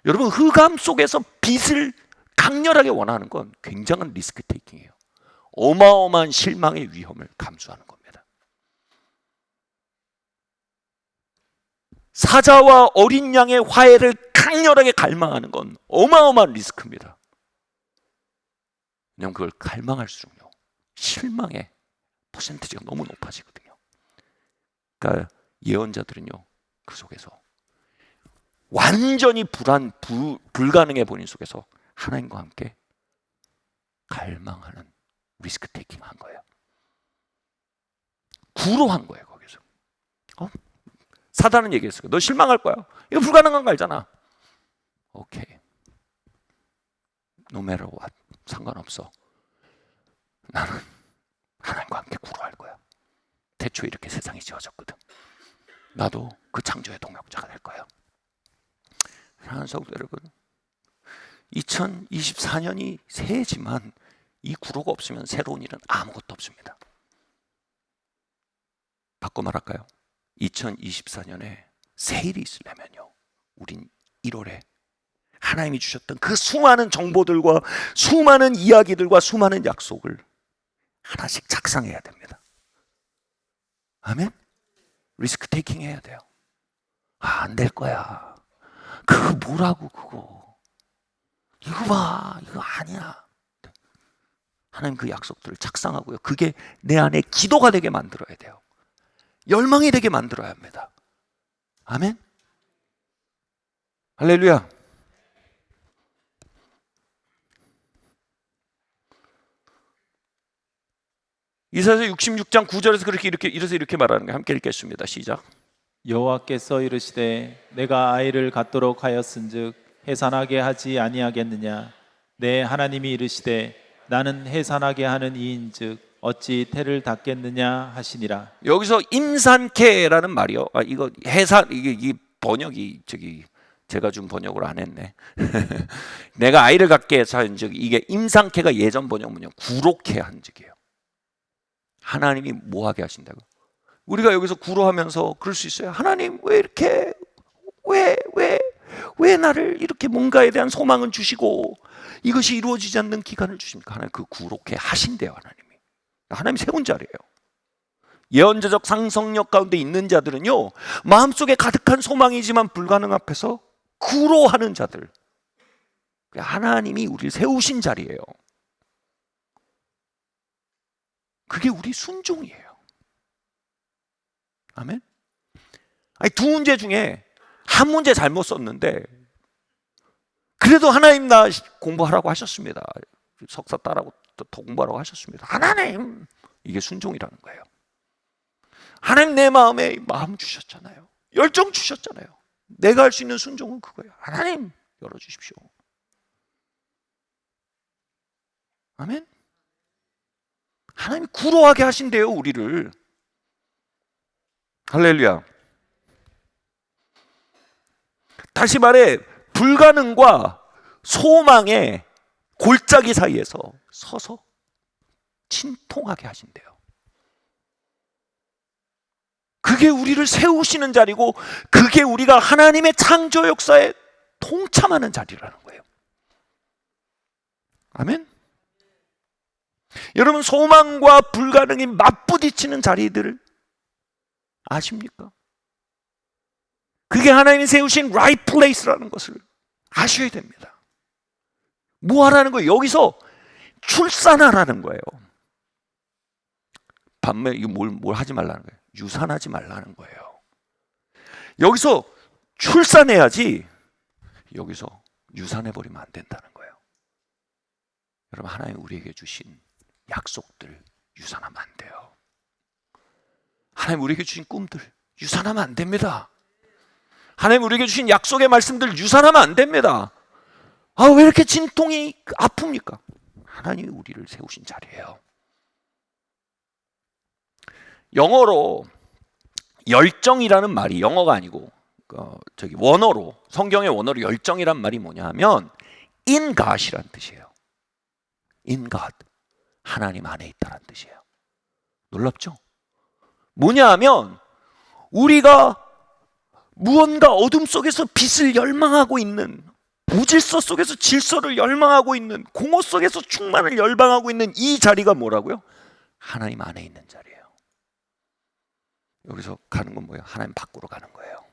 여러분, 흑암 속에서 빛을 강렬하게 원하는 건 굉장한 리스크 테이킹이에요. 어마어마한 실망의 위험을 감수하는 겁니다. 사자와 어린 양의 화해를 강렬하게 갈망하는 건 어마어마한 리스크입니다. 왜냐하면 그걸 갈망할수록요, 실망의 퍼센티지가 너무 높아지거든요. 그러니까 예언자들은요, 그 속에서 완전히 불가능해 보이는 속에서 하나님과 함께 갈망하는 리스크 테이킹 한 거예요. 구로한 거예요. 거기서 사단은 얘기했어요. 너 실망할 거야. 이거 불가능한 거 알잖아. 오케이, no matter what, 상관없어. 나는 하나님과 함께 구로할 거야. 태초에 이렇게 세상이 지어졌거든. 나도 그 창조의 동역자가 될 거야. 사랑하는 성도 여러분, 2024년이 새해지만 이 구로가 없으면 새로운 일은 아무것도 없습니다. 바꿔 말할까요? 2024년에 새 일이 있으려면요, 우린 1월에 하나님이 주셨던 그 수많은 정보들과 수많은 이야기들과 수많은 약속을 하나씩 작성해야 됩니다. 아멘? 리스크 테이킹 해야 돼요. 안 될 거야. 그거 뭐라고 그거. 이거 봐. 이거 아니야. 하나님 그 약속들을 착상하고요. 그게 내 안에 기도가 되게 만들어야 돼요. 열망이 되게 만들어야 합니다. 아멘. 할렐루야. 이사야 66장 9절에서 이렇게 말하는 거예요. 함께 읽겠습니다. 시작. 여호와께서 이르시되 내가 아이를 갖도록 하였은즉 해산하게 하지 아니하겠느냐. 내 하나님이 이르시되 나는 해산하게 하는 이인즉 어찌 태를 닫겠느냐 하시니라. 여기서 임산케라는 말이요. 이거 해산 이게 번역이 제가 준 번역을 안 했네. 내가 아이를 갖게 해서 한즉 이게 임산케가 예전 번역은요 구로케 한즉이에요. 하나님이 뭐 하게 하신다고? 우리가 여기서 구로하면서 그럴 수 있어요. 하나님 왜 이렇게 왜 나를 이렇게 뭔가에 대한 소망은 주시고 이것이 이루어지지 않는 기간을 주십니까? 하나님 그 구로케 하신대요. 하나님이 세운 자리예요. 예언자적 상성력 가운데 있는 자들은요 마음속에 가득한 소망이지만 불가능 앞에서 구로하는 자들, 하나님이 우리를 세우신 자리예요. 그게 우리 순종이에요. 아멘. 두 문제 중에 한 문제 잘못 썼는데 그래도 하나님 나 공부하라고 하셨습니다. 석사 따라고 더 공부하라고 하셨습니다. 하나님, 이게 순종이라는 거예요. 하나님 내 마음에 마음 주셨잖아요. 열정 주셨잖아요. 내가 할 수 있는 순종은 그거예요. 하나님 열어주십시오. 아멘. 하나님이 구로하게 하신대요 우리를. 할렐루야. 다시 말해 불가능과 소망의 골짜기 사이에서 서서 친통하게 하신대요. 그게 우리를 세우시는 자리고 그게 우리가 하나님의 창조 역사에 동참하는 자리라는 거예요. 아멘. 여러분 소망과 불가능이 맞부딪히는 자리들을 아십니까? 그게 하나님이 세우신 right place라는 것을 아셔야 됩니다. 뭐 하라는 거예요? 여기서 출산하라는 거예요. 반면 이거 뭘 하지 말라는 거예요? 유산하지 말라는 거예요. 여기서 출산해야지 여기서 유산해버리면 안 된다는 거예요. 여러분 하나님 우리에게 주신 약속들 유산하면 안 돼요. 하나님 우리에게 주신 꿈들 유산하면 안 됩니다. 하나님 우리에게 주신 약속의 말씀들 유산하면 안 됩니다. 왜 이렇게 진통이 아픕니까? 하나님이 우리를 세우신 자리예요. 영어로 열정이라는 말이 영어가 아니고 원어로 성경의 원어로 열정이란 말이 뭐냐 하면 in God이라는 뜻이에요. in God, 하나님 안에 있다는 뜻이에요. 놀랍죠? 뭐냐 하면 우리가 무언가 어둠 속에서 빛을 열망하고 있는, 무질서 속에서 질서를 열망하고 있는, 공허 속에서 충만을 열망하고 있는 이 자리가 뭐라고요? 하나님 안에 있는 자리예요. 여기서 가는 건 뭐예요? 하나님 밖으로 가는 거예요.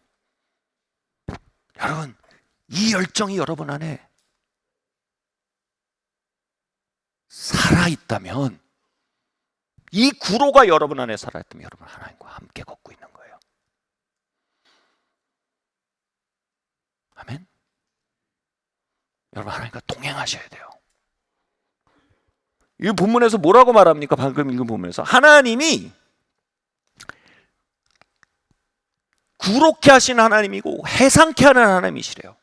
여러분 이 열정이 여러분 안에 살아있다면, 이 구로가 여러분 안에 살아있다면 여러분 하나님과 함께 걷고 있는 거예요. 아멘. 여러분 하나님과 동행하셔야 돼요. 이 본문에서 뭐라고 말합니까? 방금 읽은 본문에서 하나님이 구롭게 하시는 하나님이고 해상케 하는 하나님이시래요.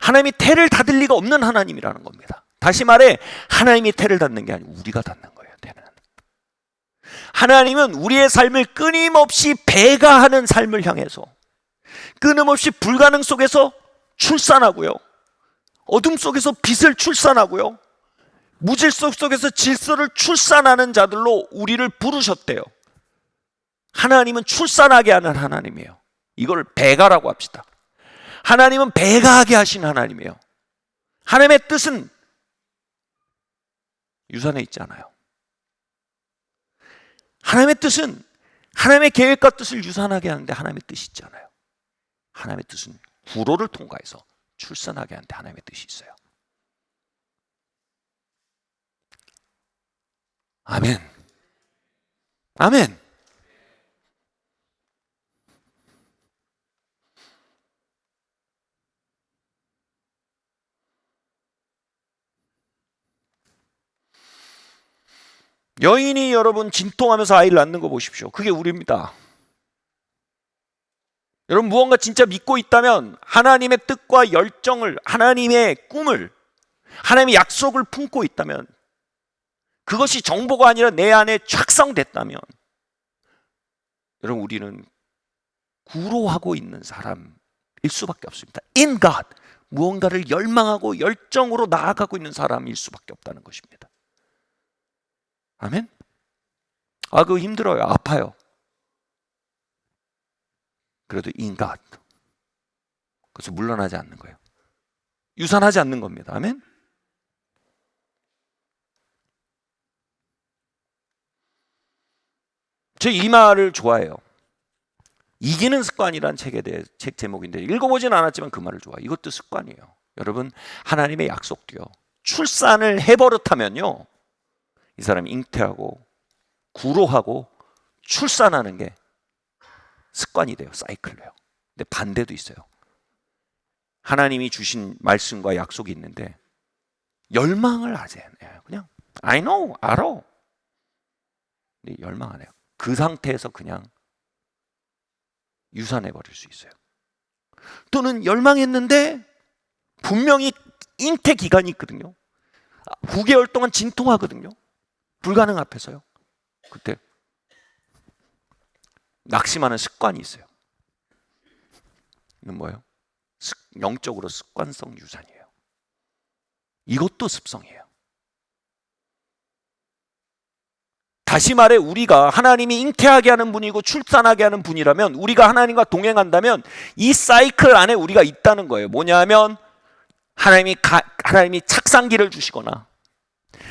하나님이 태를 닫을 리가 없는 하나님이라는 겁니다. 다시 말해 하나님이 태를 닫는 게 아니고 우리가 닫는 거예요. 태는. 하나님은 우리의 삶을 끊임없이 배가하는 삶을 향해서 끊임없이 불가능 속에서 출산하고요, 어둠 속에서 빛을 출산하고요, 무질서 속에서 질서를 출산하는 자들로 우리를 부르셨대요. 하나님은 출산하게 하는 하나님이에요. 이걸 배가라고 합시다. 하나님은 배가하게 하신 하나님이에요. 하나님의 뜻은 유산에 있지 않아요. 하나님의 뜻은 하나님의 계획과 뜻을 유산하게 하는데 하나님의 뜻이 있지 않아요. 하나님의 뜻은 구로를 통과해서 출산하게 하는데 하나님의 뜻이 있어요. 아멘. 아멘. 여인이 여러분 진통하면서 아이를 낳는 거 보십시오. 그게 우리입니다. 여러분 무언가 진짜 믿고 있다면 하나님의 뜻과 열정을, 하나님의 꿈을, 하나님의 약속을 품고 있다면, 그것이 정보가 아니라 내 안에 착성됐다면, 여러분 우리는 구로하고 있는 사람일 수밖에 없습니다. In God, 무언가를 열망하고 열정으로 나아가고 있는 사람일 수밖에 없다는 것입니다. 아멘? 그거 힘들어요. 아파요. 그래도 in God. 그래서 물러나지 않는 거예요. 유산하지 않는 겁니다. 아멘? 저 이 말을 좋아해요. 이기는 습관이란 책에 대해 책 제목인데 읽어보진 않았지만 그 말을 좋아해요. 이것도 습관이에요. 여러분 하나님의 약속도요. 출산을 해버릇하면요. 이 사람이 잉태하고 구로하고 출산하는 게 습관이 돼요. 사이클로요. 근데 반대도 있어요. 하나님이 주신 말씀과 약속이 있는데 열망을 하지 않아요. 그냥 I know, 알아. 근데 열망 안 해요. 그 상태에서 그냥 유산해 버릴 수 있어요. 또는 열망했는데 분명히 잉태 기간이 있거든요. 9개월 동안 진통하거든요. 불가능 앞에서요. 그때 낙심하는 습관이 있어요. 이건 뭐예요? 영적으로 습관성 유산이에요. 이것도 습성이에요. 다시 말해 우리가 하나님이 잉태하게 하는 분이고 출산하게 하는 분이라면, 우리가 하나님과 동행한다면 이 사이클 안에 우리가 있다는 거예요. 뭐냐면 하나님이 착상기를 주시거나,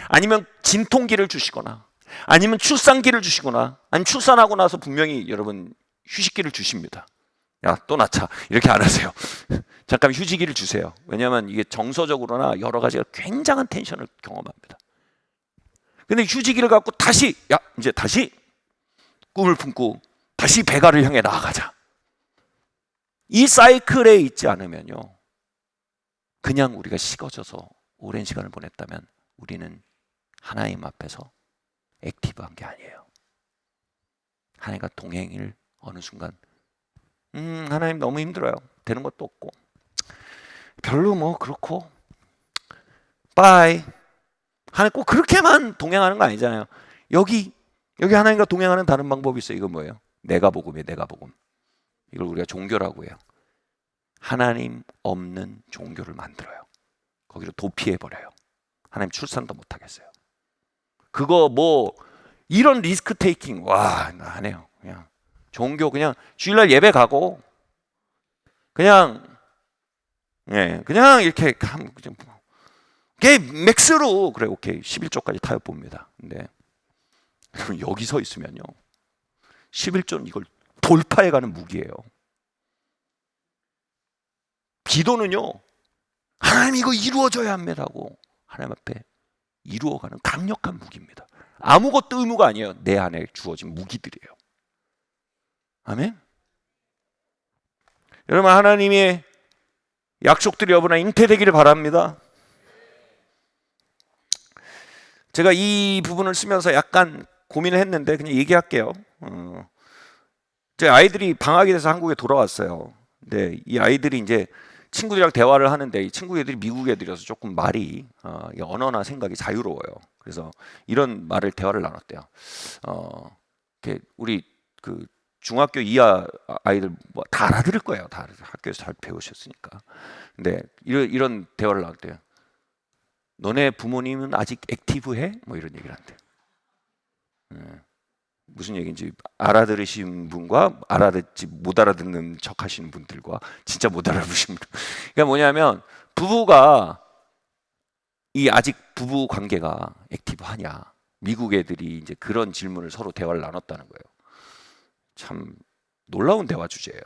아니면 진통기를 주시거나, 아니면 출산기를 주시거나, 아니면 출산하고 나서 분명히 여러분 휴식기를 주십니다. 야, 또 낳자 이렇게 안 하세요. 잠깐 휴식기를 주세요. 왜냐하면 이게 정서적으로나 여러 가지가 굉장한 텐션을 경험합니다. 근데 휴지기를 갖고 다시 이제 다시 꿈을 품고 다시 배가를 향해 나아가자. 이 사이클에 있지 않으면요, 그냥 우리가 식어져서 오랜 시간을 보냈다면 우리는 하나님 앞에서 액티브한 게 아니에요. 하나님과 동행을 어느 순간 하나님 너무 힘들어요. 되는 것도 없고 별로 뭐 그렇고 빠이. 하나님 꼭 그렇게만 동행하는 거 아니잖아요. 여기 하나님과 동행하는 다른 방법이 있어요. 이건 뭐예요? 내가 복음이에요. 내가 복음. 이걸 우리가 종교라고 해요. 하나님 없는 종교를 만들어요. 거기로 도피해 버려요. 하나님 출산도 못 하겠어요. 그거 뭐 이런 리스크 테이킹 나 안 해요. 그냥 종교 그냥 주일날 예배 가고 그냥 이렇게 하면 그게 맥스로 그래 오케이 11조까지 타협 봅니다. 근데 여기 서 있으면요 11조는 이걸 돌파해가는 무기예요. 기도는요 하나님 이거 이루어져야 합니다라고 하나님 앞에 이루어가는 강력한 무기입니다. 아무것도 의무가 아니에요. 내 안에 주어진 무기들이에요. 아멘. 여러분 하나님의 약속들이 여러분 잉태되기를 바랍니다. 제가 이 부분을 쓰면서 약간 고민을 했는데 그냥 얘기할게요. 제 아이들이 방학이 돼서 한국에 돌아왔어요. 근데 이 아이들이 이제 친구들이랑 대화를 하는데 이 친구 애들이 미국 애들이어서 조금 말이 언어나 생각이 자유로워요. 그래서 이런 말을 대화를 나눴대요. 우리 그 중학교 이하 아이들 뭐 다 알아들을 거예요. 다 학교에서 잘 배우셨으니까. 근데 이런 대화를 나눴대요. 너네 부모님은 아직 액티브해? 뭐 이런 얘기를 한대요. 무슨 얘기인지 알아들으신 분과 알아듣지 못 알아듣는 척 하시는 분들과 진짜 못 알아보신 분. 그러니까 뭐냐면 부부가 아직 부부 관계가 액티브하냐. 미국 애들이 이제 그런 질문을 서로 대화를 나눴다는 거예요. 참 놀라운 대화 주제예요.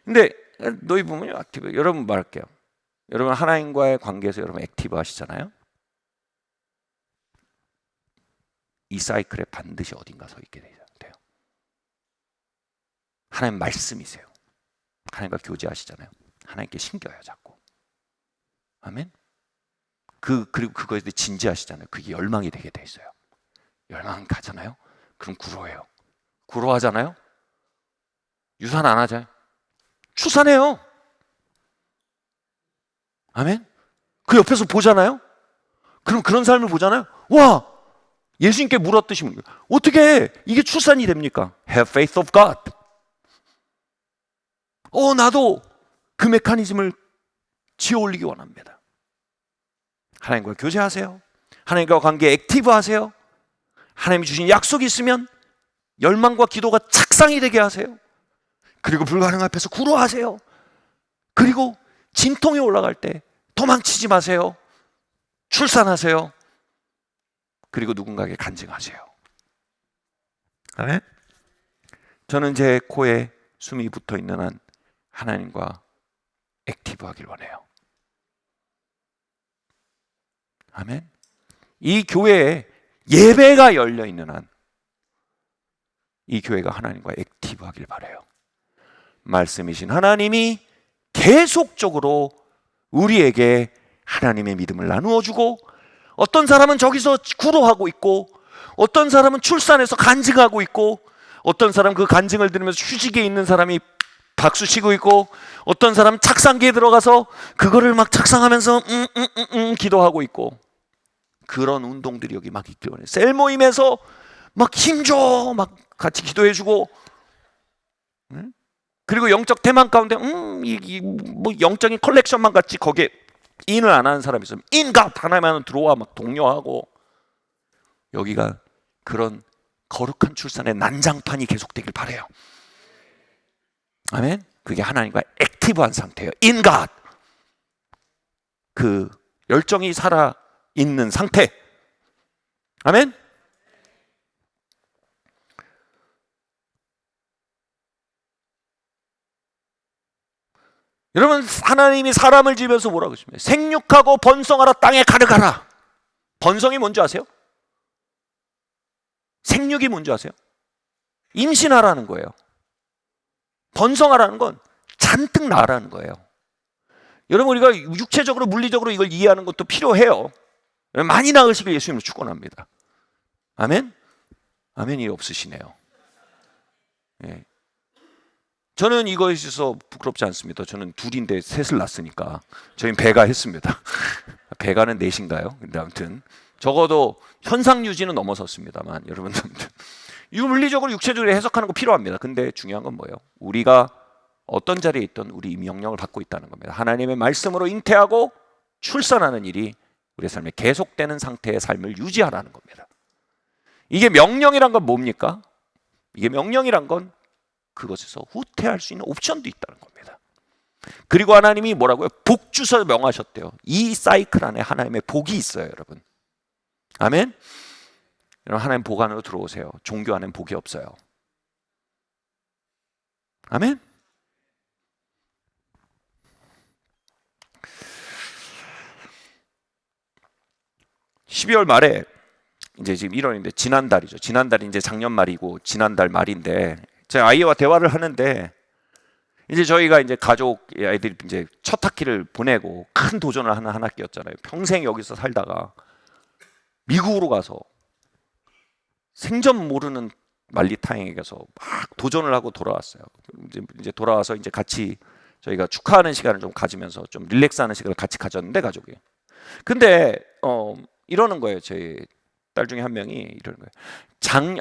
근데 너희 부모님 액티브. 여러분 말할게요. 여러분 하나님과의 관계에서 여러분 액티브 하시잖아요. 이 사이클에 반드시 어딘가 서 있게 돼요. 하나님 말씀이세요. 하나님과 교제하시잖아요. 하나님께 신겨요, 자꾸. 아멘. 그리고 그거에 대해 진지하시잖아요. 그게 열망이 되게 돼 있어요. 열망 가잖아요. 그럼 구로해요. 구로하잖아요. 유산 안 하잖아요. 출산해요. 아멘. 그 옆에서 보잖아요. 그럼 그런 삶을 보잖아요. 와, 예수님께 물었듯이 어떻게 이게 출산이 됩니까? Have faith of God. 나도 그 메커니즘을 지어 올리기 원합니다. 하나님과 교제하세요. 하나님과 관계 액티브 하세요. 하나님이 주신 약속이 있으면 열망과 기도가 착상이 되게 하세요. 그리고 불가능 앞에서 구로하세요. 그리고 진통이 올라갈 때 도망치지 마세요. 출산하세요. 그리고 누군가에게 간증하세요. 아멘. 저는 제 코에 숨이 붙어 있는 한 하나님과 액티브하길 원해요. 아멘. 이 교회에 예배가 열려 있는 한 이 교회가 하나님과 액티브하길 바라요. 말씀이신 하나님이 계속적으로 우리에게 하나님의 믿음을 나누어 주고, 어떤 사람은 저기서 구로하고 있고, 어떤 사람은 출산해서 간증하고 있고, 어떤 사람 그 간증을 들으면서 휴직에 있는 사람이 박수 치고 있고, 어떤 사람은 착상기에 들어가서 그거를 막 착상하면서 기도하고 있고, 그런 운동들이 여기 막 있기 원해요. 셀 모임에서 막 힘줘 막 같이 기도해주고, 그리고 영적 대망 가운데 뭐 영적인 컬렉션만 같이 거기에 인을 안 하는 사람이 있으면 인가 하나만 들어와 막 독려하고, 여기가 그런 거룩한 출산의 난장판이 계속되길 바래요. 아멘. 그게 하나님과 액티브한 상태예요. 인갓, 그 열정이 살아 있는 상태. 아멘. 여러분, 하나님이 사람을 지으면서 뭐라고 하십니까? 생육하고 번성하라, 땅에 가득하라. 번성이 뭔지 아세요? 생육이 뭔지 아세요? 임신하라는 거예요. 번성하라는 건 잔뜩 나라는 거예요. 여러분, 우리가 육체적으로 물리적으로 이걸 이해하는 것도 필요해요. 많이 낳으시길 예수님을 축원합니다. 아멘? 아멘이 없으시네요. 예. 저는 이거에 있어서 부끄럽지 않습니다. 저는 둘인데 셋을 낳았으니까. 저희는 배가 했습니다. 배가는 넷인가요? 근데 아무튼 적어도 현상 유지는 넘어섰습니다만, 여러분들 물리적으로 육체적으로 해석하는 거 필요합니다. 근데 중요한 건 뭐예요? 우리가 어떤 자리에 있던 우리 명령을 받고 있다는 겁니다. 하나님의 말씀으로 잉태하고 출산하는 일이 우리의 삶에 계속되는 상태의 삶을 유지하라는 겁니다. 이게 명령이란 건 뭡니까? 이게 명령이란 건 그것에서 후퇴할 수 있는 옵션도 있다는 겁니다. 그리고 하나님이 뭐라고요? 복 주서 명하셨대요. 이 사이클 안에 하나님의 복이 있어요, 여러분. 아멘. 여러분, 하나님 복 안으로 들어오세요. 종교 안에는 복이 없어요. 아멘. (12월) 말에 이제 지금 1월인데 지난달이죠. 지난달이 이제 작년 말이고 지난달 말인데, 제 아이와 대화를 하는데, 이제 저희가 이제 가족 아이들이 이제 첫 학기를 보내고 큰 도전을 하는 한 학기였잖아요. 평생 여기서 살다가 미국으로 가서 생전 모르는 말리타행에 가서 막 도전을 하고 돌아왔어요. 이제 돌아와서 이제 같이 저희가 축하하는 시간을 좀 가지면서 좀 릴렉스하는 시간을 같이 가졌는데, 가족이. 근데 이러는 거예요. 저희 딸 중에 한 명이 이러는 거예요.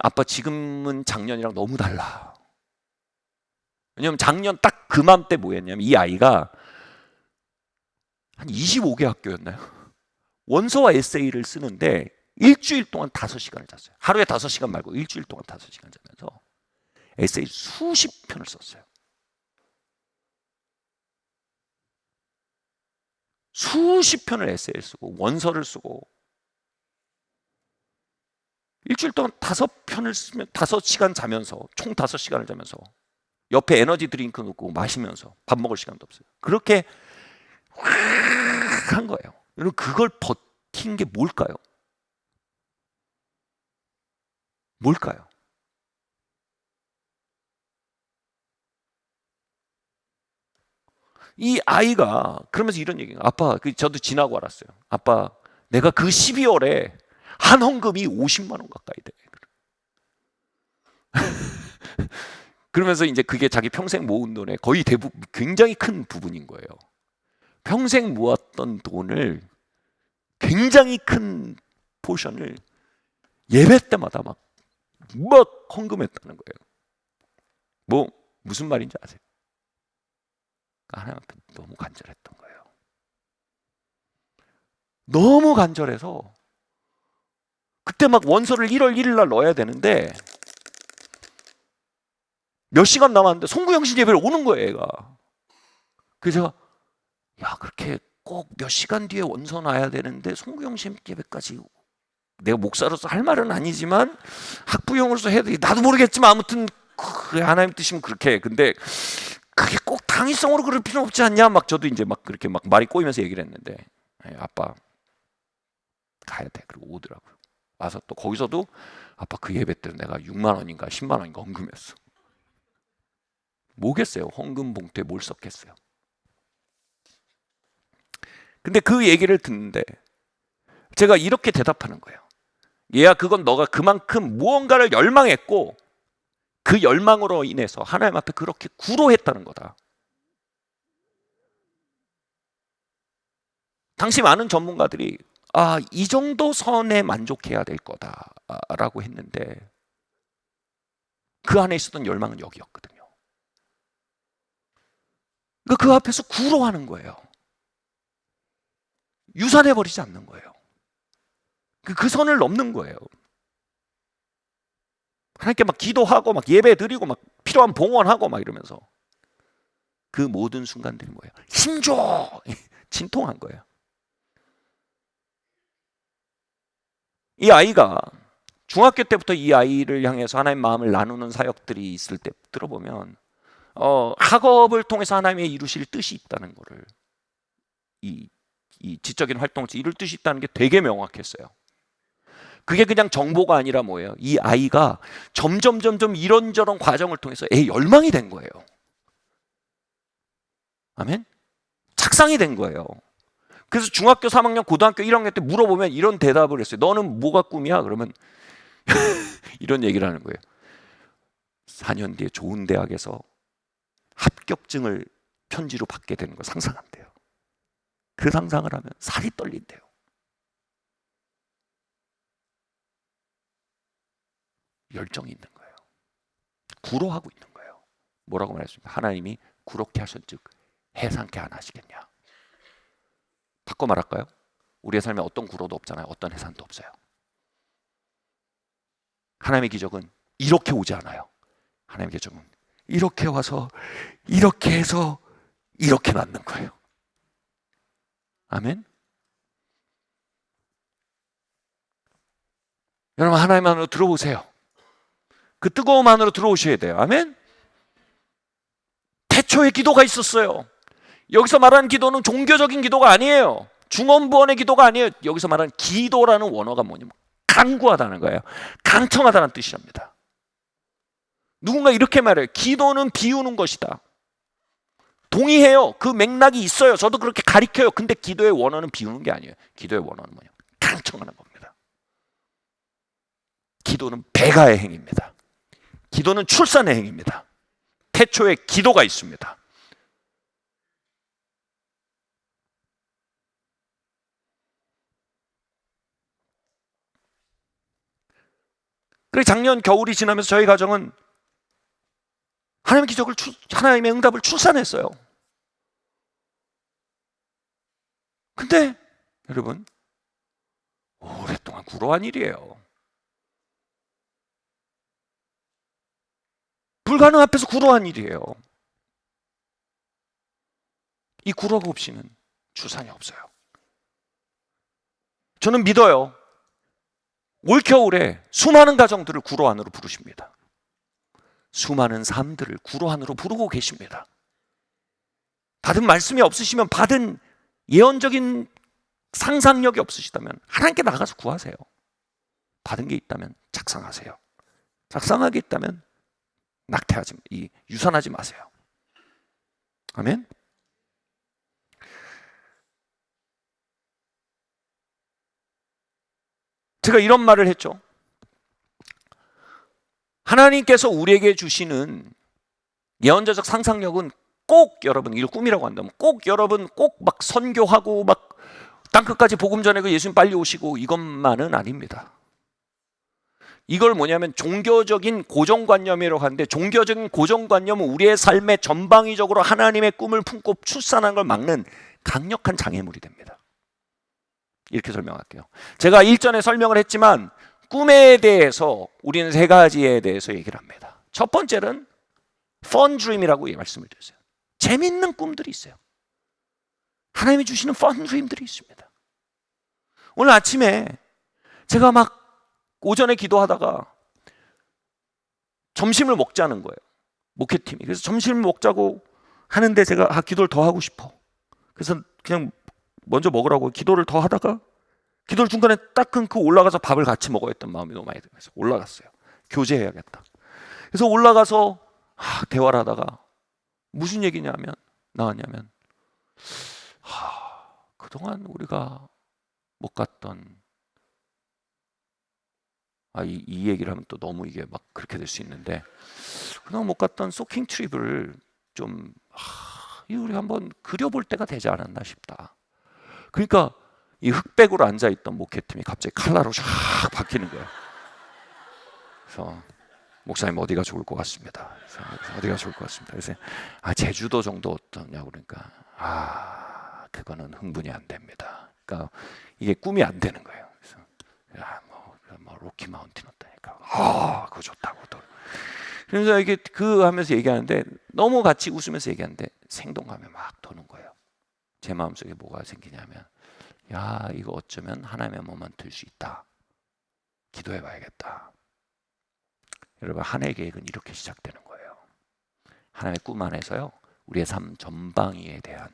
아빠 지금은 작년이랑 너무 달라. 왜냐면 작년 딱 그맘때 뭐였냐면, 이 아이가 한 25개 학교였나요? 원서와 에세이를 쓰는데 일주일 동안 5시간을 잤어요. 하루에 5시간 말고 일주일 동안 5시간 자면서 에세이 수십 편을 썼어요. 수십 편을 에세이를 쓰고 원서를 쓰고, 일주일 동안 5편을 쓰면 5시간 자면서, 총 5시간을 자면서 옆에 에너지 드링크 놓고 마시면서 밥 먹을 시간도 없어요. 그렇게 확 한 거예요. 여러분, 그걸 버틴 게 뭘까요? 뭘까요? 이 아이가 그러면서 이런 얘기가, 아빠, 저도 지나고 알았어요. 아빠, 내가 그 12월에 한 헌금이 50만 원 가까이 돼. 그러면서 이제 그게 자기 평생 모은 돈의 거의 대부분, 굉장히 큰 부분인 거예요. 평생 모았던 돈을 굉장히 큰 포션을 예배 때마다 막 헌금했다는 거예요. 무슨 말인지 아세요? 하나님 앞에 너무 간절했던 거예요. 너무 간절해서 그때 막 원서를 1월 1일 날 넣어야 되는데 몇 시간 남았는데 송구영신 예배를 오는 거예요, 얘가. 그래서 제가 그렇게 꼭 몇 시간 뒤에 원서 놔야 되는데 송구영신 예배까지, 내가 목사로서 할 말은 아니지만 학부형으로서 해야 돼. 나도 모르겠지만 아무튼 그래, 하나님 뜻이면 그렇게 해. 근데 그게 꼭 당위성으로 그럴 필요 없지 않냐? 막 저도 이제 막 그렇게 막 말이 꼬이면서 얘기를 했는데, 아빠 가야 돼. 그리고 오더라고요. 와서 또 거기서도 아빠 그 예배 때 내가 6만 원인가 10만 원인가 헌금했어. 뭐겠어요? 헌금 봉투에 뭘 썼겠어요? 근데 그 얘기를 듣는데 제가 이렇게 대답하는 거예요. 얘야, 그건 너가 그만큼 무언가를 열망했고 그 열망으로 인해서 하나님 앞에 그렇게 구로했다는 거다. 당시 많은 전문가들이 이 정도 선에 만족해야 될 거다라고 했는데 그 안에 있었던 열망은 여기였거든요. 그러니까 그 앞에서 구로하는 거예요. 유산해버리지 않는 거예요. 그 선을 넘는 거예요. 하나님께 막 기도하고 막 예배 드리고 막 필요한 봉헌하고 막 이러면서 그 모든 순간들이 뭐예요? 힘줘! 진통한 거예요. 이 아이가 중학교 때부터 이 아이를 향해서 하나님 마음을 나누는 사역들이 있을 때 들어보면 학업을 통해서 하나님의 이루실 뜻이 있다는 거를, 이 지적인 활동을 이룰 뜻이 있다는 게 되게 명확했어요. 그게 그냥 정보가 아니라 뭐예요? 이 아이가 점점 이런저런 과정을 통해서 열망이 된 거예요. 아멘? 착상이 된 거예요. 그래서 중학교 3학년, 고등학교 1학년 때 물어보면 이런 대답을 했어요. 너는 뭐가 꿈이야? 그러면 이런 얘기를 하는 거예요. 4년 뒤에 좋은 대학에서 합격증을 편지로 받게 되는 걸 상상한대요. 그 상상을 하면 살이 떨린대요. 열정이 있는 거예요. 구로하고 있는 거예요. 뭐라고 말했습니까? 하나님이 구롭게 하셨즉 해상케 안 하시겠냐. 바꿔 말할까요? 우리의 삶에 어떤 구로도 없잖아요. 어떤 해산도 없어요. 하나님의 기적은 이렇게 오지 않아요. 하나님의 기적은 이렇게 와서 이렇게 해서 이렇게 낫는 거예요. 아멘? 여러분, 하나님 안으로 들어오세요. 그 뜨거움 안으로 들어오셔야 돼요. 아멘? 태초에 기도가 있었어요. 여기서 말하는 기도는 종교적인 기도가 아니에요. 중언부언의 기도가 아니에요. 여기서 말하는 기도라는 원어가 뭐냐면 간구하다는 거예요. 강청하다는 뜻이랍니다. 누군가 이렇게 말해요. 기도는 비우는 것이다. 동의해요. 그 맥락이 있어요. 저도 그렇게 가리켜요. 근데 기도의 원어는 비우는 게 아니에요. 기도의 원어는 뭐냐? 강청하는 겁니다. 기도는 배가의 행위입니다. 기도는 출산의 행위입니다. 태초에 기도가 있습니다. 그래서 작년 겨울이 지나면서 저희 가정은 하나님의 응답을 출산했어요. 근데 여러분, 오랫동안 구로한 일이에요. 불가능 앞에서 구로한 일이에요. 이 구로가 없이는 출산이 없어요. 저는 믿어요. 올겨울에 수많은 가정들을 구로 안으로 부르십니다. 수많은 삶들을 구로 안으로 부르고 계십니다. 받은 말씀이 없으시면, 받은 예언적인 상상력이 없으시다면 하나님께 나가서 구하세요. 받은 게 있다면 작성하세요. sak상하게 있다면 유산하지 마세요. 아멘. 제가 이런 말을 했죠. 하나님께서 우리에게 주시는 예언자적 상상력은 꼭 여러분, 이걸 꿈이라고 한다면 꼭 여러분 꼭 막 선교하고 막 땅끝까지 복음 전하고 예수님 빨리 오시고 이것만은 아닙니다. 이걸 뭐냐면 종교적인 고정관념이라고 하는데, 종교적인 고정관념은 우리의 삶에 전방위적으로 하나님의 꿈을 품고 출산하는 걸 막는 강력한 장애물이 됩니다. 이렇게 설명할게요. 제가 일전에 설명을 했지만 꿈에 대해서 우리는 세 가지에 대해서 얘기를 합니다. 첫 번째는 fun dream이라고 말씀을 드렸어요. 재밌는 꿈들이 있어요. 하나님이 주시는 fun dream들이 있습니다. 오늘 아침에 제가 막 오전에 기도하다가 점심을 먹자는 거예요. 목회팀이. 그래서 점심을 먹자고 하는데 제가 기도를 더 하고 싶어. 그래서 그냥 먼저 먹으라고 기도를 더 하다가 기도를 중간에 딱 끊고 올라가서 밥을 같이 먹어야 했던 마음이 너무 많이 들면서 올라갔어요. 교제해야겠다. 그래서 올라가서 대화를 하다가 무슨 얘기냐면 나왔냐면 그동안 우리가 못 갔던 이 얘기를 하면 또 너무 이게 막 그렇게 될 수 있는데, 그동안 못 갔던 소킹 트립을 좀 우리 한번 그려볼 때가 되지 않았나 싶다. 그러니까 이 흑백으로 앉아있던 목회팀이 갑자기 칼라로 쫙 바뀌는 거예요. 그래서 목사님 어디가 좋을 것 같습니다. 어디가 좋을 것 같습니다. 그래서 제주도 정도 어떠냐고 그러니까 그거는 흥분이 안 됩니다. 그러니까 이게 꿈이 안 되는 거예요. 그래서 뭐 로키 마운틴 어떠니까 그거 좋다고 또. 그래서 이게 하면서 얘기하는데 너무 같이 웃으면서 얘기하는데 생동감이 막 도는 거예요. 제 마음속에 뭐가 생기냐면 이거 어쩌면 하나님의 몸만 들 수 있다. 기도해 봐야겠다. 여러분, 한 해 계획은 이렇게 시작되는 거예요. 하나님의 꿈 안에서요, 우리의 삶 전방위에 대한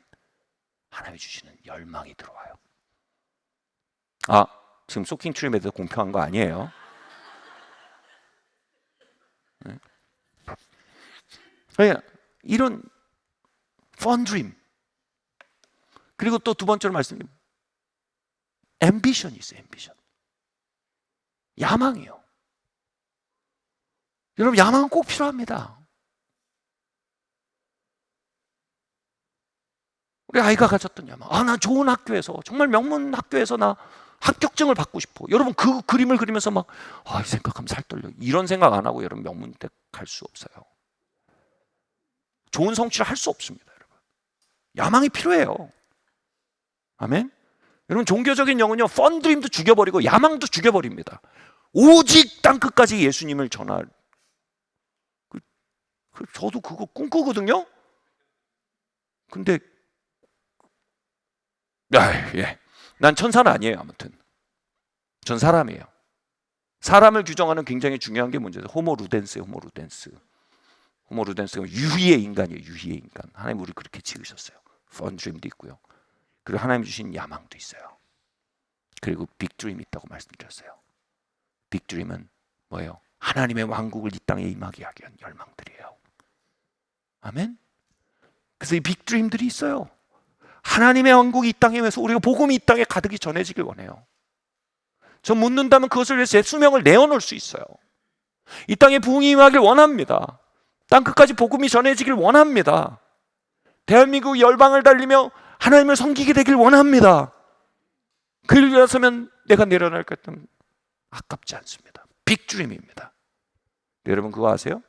하나님이 주시는 열망이 들어와요. 지금 소킹 트림에 대해서 공평한 거 아니에요. 네? 이런 fun dream. 그리고 또 두 번째로 말씀드립니다. ambition이 있어요. ambition. 야망이요. 여러분, 야망은 꼭 필요합니다. 우리 아이가 가졌던 야망. 나 좋은 학교에서, 정말 명문 학교에서 나 합격증을 받고 싶어. 여러분, 그 그림을 그리면서 막 이 생각하면 살 떨려. 이런 생각 안 하고 여러분 명문대 갈 수 없어요. 좋은 성취를 할 수 없습니다. 여러분, 야망이 필요해요. 아멘. 여러분, 종교적인 영은요, 펀드림도 죽여버리고 야망도 죽여버립니다. 오직 땅끝까지 예수님을 전할. 저도 그거 꿈꾸거든요. 근데 난 천사는 아니에요. 아무튼 전 사람이에요. 사람을 규정하는 굉장히 중요한 게 문제죠. 호모 루덴스예요. 호모 루덴스가 유희의 인간이에요. 유희의 인간. 하나님 우리 그렇게 지으셨어요. 펀드림도 있고요. 그리고 하나님 주신 야망도 있어요. 그리고 빅드림이 있다고 말씀드렸어요. 빅드림은 뭐예요? 하나님의 왕국을 이 땅에 임하게 하기 위한 열망들이에요. 아멘. 그래서 이 빅드림들이 있어요. 하나님의 왕국이 이 땅에 위해서 우리가 복음이 이 땅에 가득히 전해지길 원해요. 저 묻는다면 그것을 위해서 제 수명을 내어놓을 수 있어요. 이 땅에 부흥이 임하길 원합니다. 땅끝까지 복음이 전해지길 원합니다. 대한민국 열방을 달리며 하나님을 섬기게 되길 원합니다. 그를 위해서면 내가 내려놓을 것은 아깝지 않습니다. 빅드림입니다. 여러분, 그거 아세요?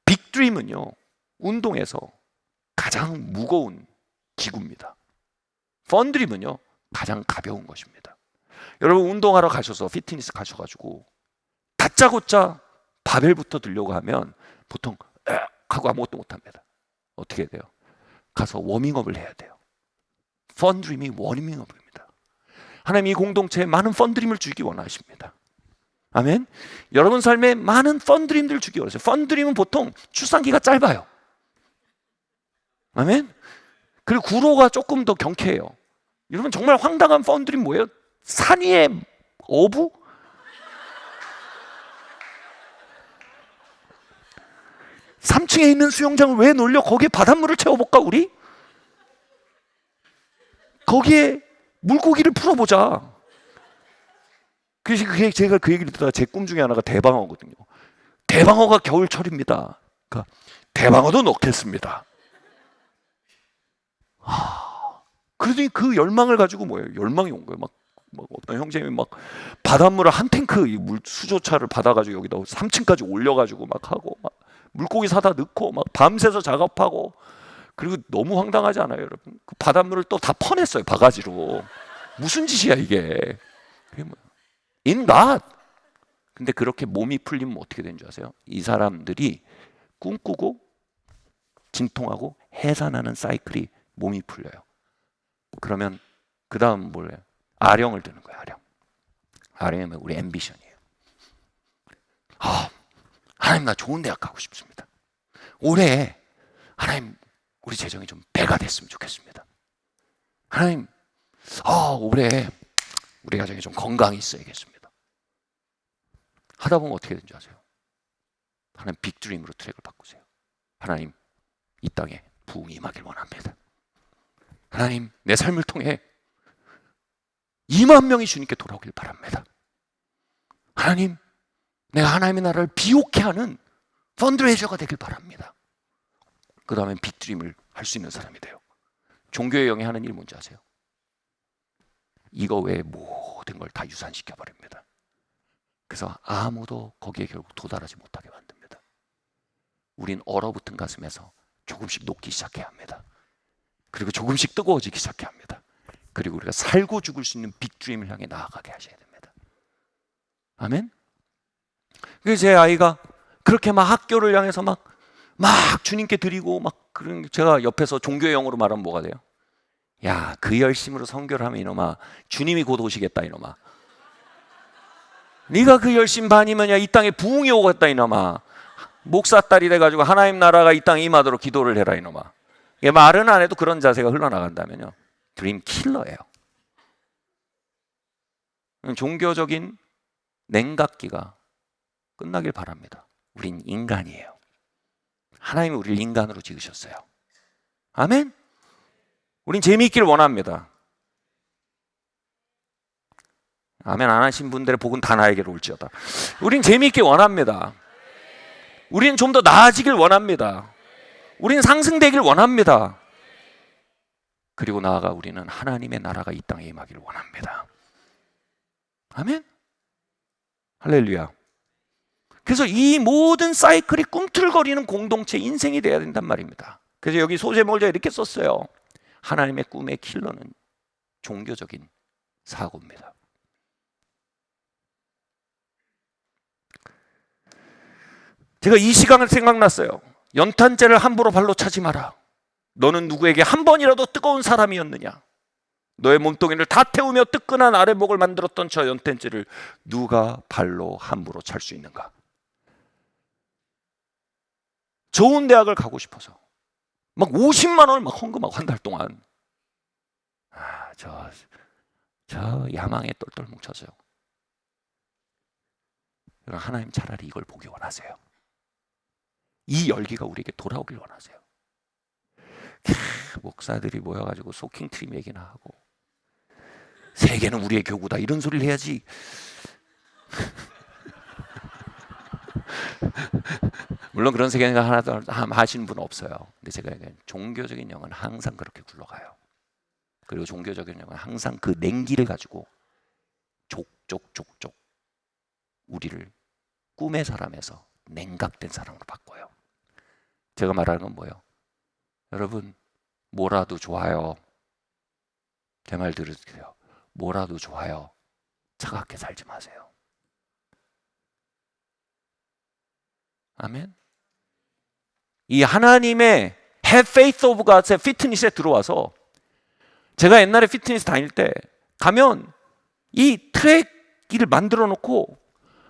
빅드림은요, 운동에서 가장 무거운 기구입니다. 펀드림은요, 가장 가벼운 것입니다. 여러분, 운동하러 가셔서 피트니스 가셔가지고 다짜고짜 바벨부터 들려고 하면 보통 하고 아무것도 못합니다. 어떻게 해야 돼요? 가서 워밍업을 해야 돼요. 펀드림이 워밍업입니다. 하나님 이 공동체에 많은 펀드림을 주기 원하십니다. 아멘. 여러분 삶에 많은 펀드림들을 주기 원하세요. 펀드림은 보통 출산기가 짧아요. 아멘. 그리고 구로가 조금 더 경쾌해요. 여러분, 정말 황당한 펀드림 뭐예요? 산 위에 어부? 3층에 있는 수영장을 왜 놀려? 거기에 바닷물을 채워볼까 우리? 거기에 물고기를 풀어보자. 그래서 제가 그 얘기를 듣다가 제 꿈 중에 하나가 대방어거든요. 대방어가 겨울철입니다. 그러니까 대방어도 넣겠습니다. 그러더니 그 열망을 가지고 뭐예요? 열망이 온 거예요. 막 어떤 형제님이 막 바닷물을 한 탱크 이 물 수조차를 받아가지고 여기다 3층까지 올려가지고 막 하고 막 물고기 사다 넣고 막 밤새서 작업하고 그리고 너무 황당하지 않아요, 여러분? 그 바닷물을 또 다 퍼냈어요, 바가지로. 무슨 짓이야 이게? 그게 뭐야? In God. 근데 그렇게 몸이 풀리면 어떻게 되는 줄 아세요? 이 사람들이 꿈꾸고 진통하고 해산하는 사이클이 몸이 풀려요. 그러면 그 다음 뭐예요? 아령을 드는 거예요. 아령이면 우리 앰비션이에요. 하나님 나 좋은 대학 가고 싶습니다. 올해 하나님 우리 재정이 좀 배가 됐으면 좋겠습니다. 하나님 올해 우리 가정이 좀 건강히 있어야겠습니다. 하다 보면 어떻게 되는지 아세요? 하나님 빅드림으로 트랙을 바꾸세요. 하나님 이 땅에 부흥이 임하길 원합니다. 하나님 내 삶을 통해 2만 명이 주님께 돌아오길 바랍니다. 하나님 내가 하나님의 나라를 비옥해 하는 펀드레이저가 되길 바랍니다. 그 다음에 빅드림을 할 수 있는 사람이 돼요. 종교의 영이 하는 일 뭔지 아세요? 이거 외에 모든 걸 다 유산시켜 버립니다. 그래서 아무도 거기에 결국 도달하지 못하게 만듭니다. 우린 얼어붙은 가슴에서 조금씩 녹기 시작해야 합니다. 그리고 조금씩 뜨거워지기 시작해야 합니다. 그리고 우리가 살고 죽을 수 있는 빅드림을 향해 나아가게 하셔야 됩니다. 아멘? 그래서 제 아이가 그렇게 막 학교를 향해서 막 주님께 드리고 막 그런 제가 옆에서 종교의 영어로 말하면 뭐가 돼요? 야, 그 열심으로 선교를 하면 이놈아 주님이 곧 오시겠다 이놈아. 네가 그 열심 반이면 이 땅에 부흥이 오겠다 이놈아. 목사 딸이 돼가지고 하나님 나라가 이 땅에 임하도록 기도를 해라 이놈아. 이게 말은 안 해도 그런 자세가 흘러나간다면요 드림 킬러예요. 종교적인 냉각기가 끝나길 바랍니다. 우린 인간이에요. 하나님이 우리를 인간으로 지으셨어요. 아멘? 우린 재미있기를 원합니다. 아멘 안 하신 분들의 복은 다 나에게로 올지어다. 우린 재미있길 원합니다. 우린 좀 더 나아지길 원합니다. 우린 상승되길 원합니다. 그리고 나아가 우리는 하나님의 나라가 이 땅에 임하기를 원합니다. 아멘? 할렐루야. 그래서 이 모든 사이클이 꿈틀거리는 공동체 인생이 돼야 된단 말입니다. 그래서 여기 소제목을 제가 이렇게 썼어요. 하나님의 꿈의 킬러는 종교적인 사고입니다. 제가 이 시간을 생각났어요. 연탄재를 함부로 발로 차지 마라. 너는 누구에게 한 번이라도 뜨거운 사람이었느냐? 너의 몸뚱이를 다 태우며 뜨끈한 아랫목을 만들었던 저 연탄재를 누가 발로 함부로 찰 수 있는가? 좋은 대학을 가고 싶어서 막 50만 원을 막 헌금하고 한 달 동안 저 야망에 똘똘 뭉쳐서요. 하나님 차라리 이걸 보기 원하세요. 이 열기가 우리에게 돌아오길 원하세요. 목사들이 모여가지고 소킹트림 얘기나 하고 세계는 우리의 교구다 이런 소리를 해야지. 물론 그런 생각 하나도 하시는 분은 없어요. 근데 제가 종교적인 영은 항상 그렇게 굴러가요. 그리고 종교적인 영은 항상 그 냉기를 가지고 족족 우리를 꿈의 사람에서 냉각된 사람으로 바꿔요. 제가 말하는 건 뭐예요? 여러분 뭐라도 좋아요. 제 말 들으세요. 뭐라도 좋아요. 차갑게 살지 마세요. 아멘. 이 하나님의 Have Faith of God의 피트니스에 들어와서 제가 옛날에 피트니스 다닐 때 가면 이 트랙을 만들어 놓고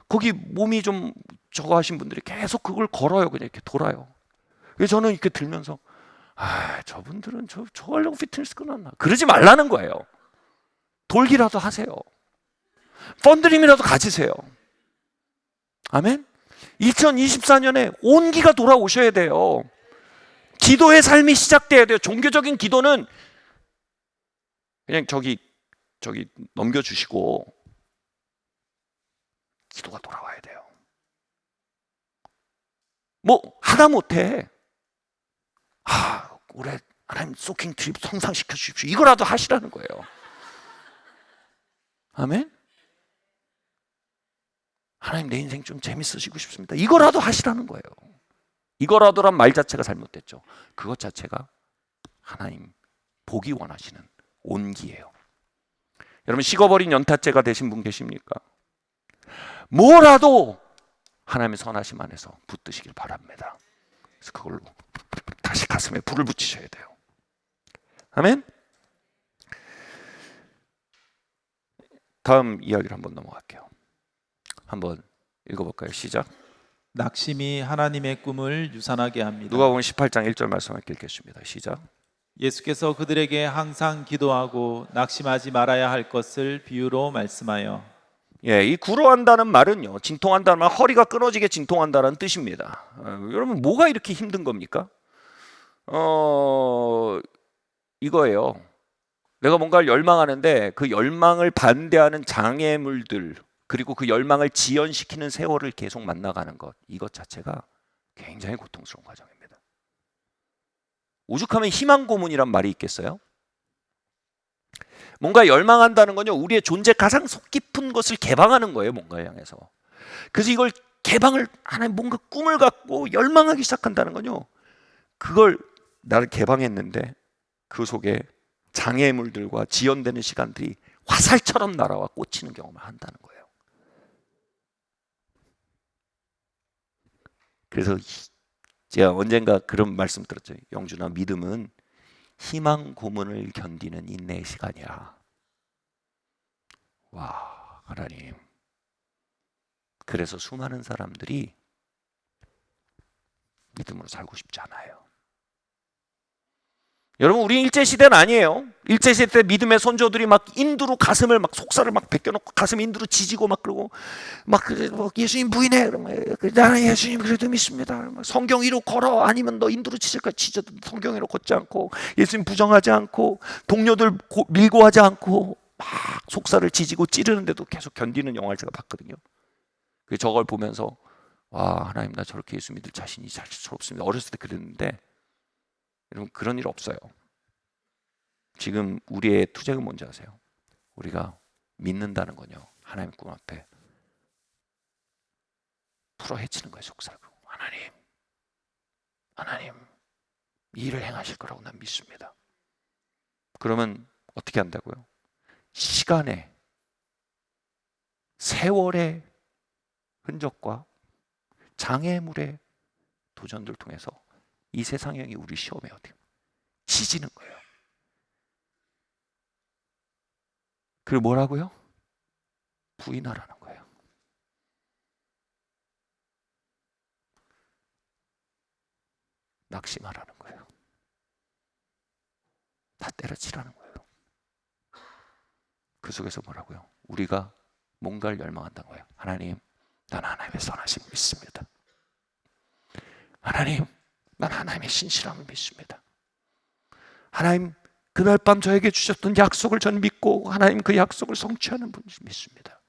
거기 몸이 좀 저거 하신 분들이 계속 그걸 걸어요. 그냥 이렇게 돌아요. 그래서 저는 이렇게 들면서 저분들은 저 하려고 피트니스 끊었나? 그러지 말라는 거예요. 돌기라도 하세요. 펀드림이라도 가지세요. 아멘? 2024년에 온기가 돌아오셔야 돼요. 기도의 삶이 시작돼야 돼요. 종교적인 기도는 그냥 저기 넘겨주시고 기도가 돌아와야 돼요. 뭐 하다 못해. 올해 하나님 소킹 트립 성상시켜 주십시오. 이거라도 하시라는 거예요. 아멘? 하나님 내 인생 좀 재밌으시고 싶습니다. 이거라도 하시라는 거예요. 이거라도란 말 자체가 잘못됐죠. 그것 자체가 하나님 보기 원하시는 온기예요. 여러분 식어버린 연탄재가 되신 분 계십니까? 뭐라도 하나님의 선하심 안에서 붙드시길 바랍니다. 그래서 그걸로 다시 가슴에 불을 붙이셔야 돼요. 아멘? 다음 이야기를 한번 넘어갈게요. 한번 읽어볼까요? 시작. 낙심이 하나님의 꿈을 유산하게 합니다. 누가복음 18장 1절 말씀을 읽겠습니다. 시작. 예수께서 그들에게 항상 기도하고 낙심하지 말아야 할 것을 비유로 말씀하여. 이 구로한다는 말은요, 진통한다는 말, 허리가 끊어지게 진통한다는 뜻입니다. 여러분 뭐가 이렇게 힘든 겁니까? 이거예요. 내가 뭔가를 열망하는데 그 열망을 반대하는 장애물들, 그리고 그 열망을 지연시키는 세월을 계속 만나가는 것, 이것 자체가 굉장히 고통스러운 과정입니다. 오죽하면 희망 고문이란 말이 있겠어요? 뭔가 열망한다는 건요, 우리의 존재 가장 속 깊은 것을 개방하는 거예요, 뭔가에 향해서. 그래서 이걸 개방을, 하나님 뭔가 꿈을 갖고 열망하기 시작한다는 건요, 그걸 나를 개방했는데 그 속에 장애물들과 지연되는 시간들이 화살처럼 날아와 꽂히는 경험을 한다는 거예요. 그래서 제가 언젠가 그런 말씀 들었죠. 영준아, 믿음은 희망 고문을 견디는 인내의 시간이야. 와, 하나님. 그래서 수많은 사람들이 믿음으로 살고 싶지 않아요. 여러분, 우리 일제시대는 아니에요. 일제시대 때 믿음의 선조들이 막 인두로 가슴을 막 속살을 막 벗겨놓고 가슴 인두로 지지고 막 그러고 막 예수님 부인해 그러면 나는 예수님 그래도 믿습니다. 성경 위로 걸어 아니면 너 인두로 치질까 치져도 성경 위로 걷지 않고 예수님 부정하지 않고 동료들 밀고 하지 않고 막 속살을 지지고 찌르는데도 계속 견디는 영화를 제가 봤거든요. 저걸 보면서 와, 하나님 나 저렇게 예수 믿을 자신이 자신스럽습니다. 어렸을 때 그랬는데 여러분 그런 일 없어요. 지금 우리의 투쟁은 뭔지 아세요? 우리가 믿는다는 건요, 하나님 꿈 앞에 풀어 헤치는 거예요. 속살고 하나님 이 일을 행하실 거라고 난 믿습니다. 그러면 어떻게 한다고요? 시간의 세월의 흔적과 장애물의 도전들을 통해서 이 세상형이 우리 시험에 어떻게 지지는 거예요. 그리고 뭐라고요? 부인하라는 거예요. 낙심하라는 거예요. 다 때려치라는 거예요. 그 속에서 뭐라고요? 우리가 뭔가를 열망한다는 거예요. 하나님, 난 하나님의 선하심을 믿습니다. 하나님, 난 하나님의 신실함을 믿습니다. 하나님, 그날 밤 저에게 주셨던 약속을 저는 믿고 하나님 그 약속을 성취하는 분을 믿습니다.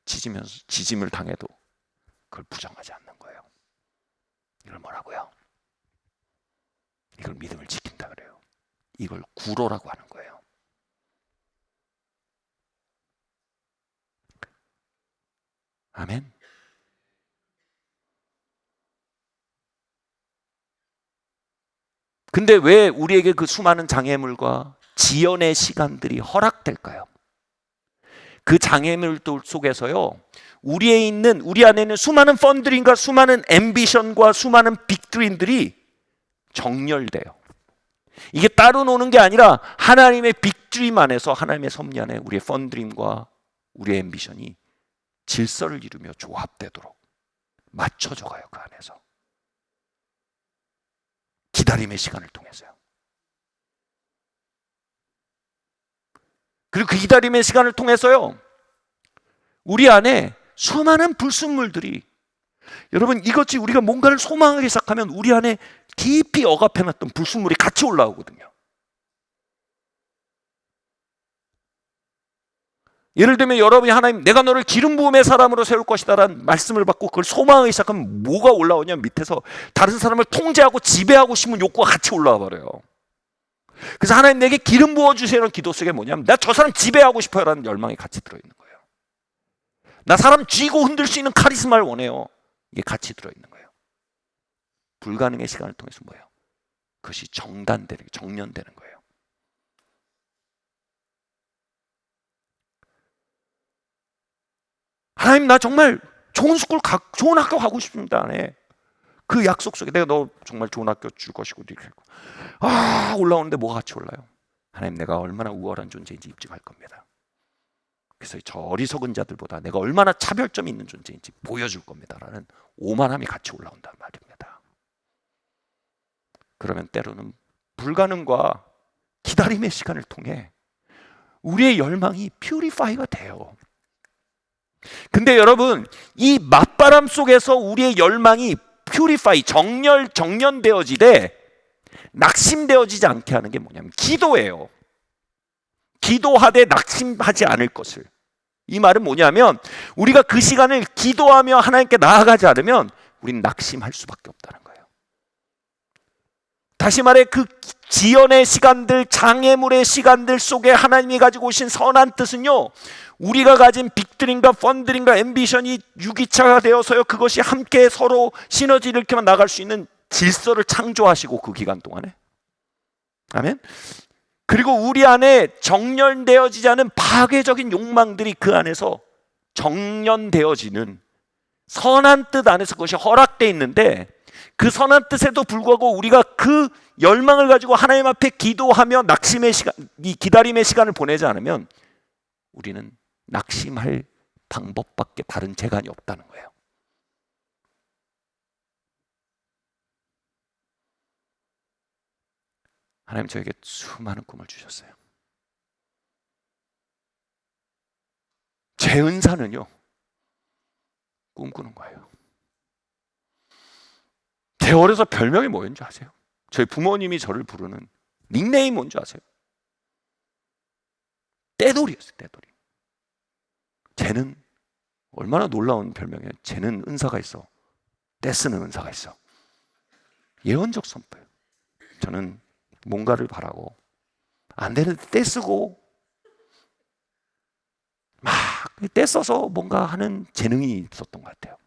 지짐을 당해도 그걸 부정하지 않는 거예요. 이걸 뭐라고요? 이걸 믿음을 지킨다 그래요. 이걸 구로라고 하는 거예요. 아멘. 근데 왜 우리에게 그 수많은 장애물과 지연의 시간들이 허락될까요? 그 장애물들 속에서요, 우리 안에 있는 수많은 펀드림과 수많은 앰비션과 수많은 빅드림들이 정렬돼요. 이게 따로 노는 게 아니라 하나님의 빅드림 안에서, 하나님의 섭리 안에 우리의 펀드림과 우리의 앰비션이 질서를 이루며 조합되도록 맞춰져 가요. 그 안에서 기다림의 시간을 통해서요. 그리고 그 기다림의 시간을 통해서요, 우리 안에 수많은 불순물들이 여러분, 이것이 우리가 뭔가를 소망하기 시작하면 우리 안에 깊이 억압해놨던 불순물이 같이 올라오거든요. 예를 들면 여러분이 하나님, 내가 너를 기름 부음의 사람으로 세울 것이다 라는 말씀을 받고 그걸 소망하기 시작하면 뭐가 올라오냐면 밑에서 다른 사람을 통제하고 지배하고 싶은 욕구가 같이 올라와 버려요. 그래서 하나님 내게 기름 부어주세요라는 기도 속에 뭐냐면 나 저 사람 지배하고 싶어요 라는 열망이 같이 들어있는 거예요. 나 사람 쥐고 흔들 수 있는 카리스마를 원해요. 이게 같이 들어있는 거예요. 불가능의 시간을 통해서 뭐예요? 그것이 정련되는 거예요. 하나님, 나 정말 좋은 학교 가고 싶습니다. 네. 그 약속 속에 내가 너 정말 좋은 학교 줄 것이고 올라오는데 뭐가 같이 올라요? 하나님, 내가 얼마나 우월한 존재인지 입증할 겁니다. 그래서 저 어리석은 자들보다 내가 얼마나 차별점이 있는 존재인지 보여줄 겁니다 라는 오만함이 같이 올라온단 말입니다. 그러면 때로는 불가능과 기다림의 시간을 통해 우리의 열망이 퓨리파이가 돼요. 근데 여러분, 이 맞바람 속에서 우리의 열망이 정련되어지되 낙심되어지지 않게 하는 게 뭐냐면 기도예요. 기도하되 낙심하지 않을 것을. 이 말은 뭐냐면 우리가 그 시간을 기도하며 하나님께 나아가지 않으면 우리는 낙심할 수밖에 없다는 거예요. 다시 말해 그 지연의 시간들, 장애물의 시간들 속에 하나님이 가지고 오신 선한 뜻은요, 우리가 가진 빅드림과 펀드림과 앰비션이 유기차가 되어서요, 그것이 함께 서로 시너지를 일으키며 나갈 수 있는 질서를 창조하시고 그 기간 동안에, 아멘. 그리고 우리 안에 정련되어지지 않은 파괴적인 욕망들이 그 안에서 정련되어지는 선한 뜻 안에서 그것이 허락되어 있는데, 그 선한 뜻에도 불구하고 우리가 그 열망을 가지고 하나님 앞에 기도하며 낙심의 시간, 이 기다림의 시간을 보내지 않으면 우리는 낙심할 방법밖에 다른 재간이 없다는 거예요. 하나님 저에게 수많은 꿈을 주셨어요. 제 은사는요, 꿈꾸는 거예요. 제 어려서 별명이 뭐였는지 아세요? 저희 부모님이 저를 부르는 닉네임 뭔지 아세요? 떼돌이였어요. 떼돌이. 쟤는 얼마나 놀라운 별명이에요. 쟤는 은사가 있어. 떼쓰는 은사가 있어. 예언적 선포예요. 저는 뭔가를 바라고 안 되는데 떼쓰고 막 떼써서 뭔가 하는 재능이 있었던 것 같아요.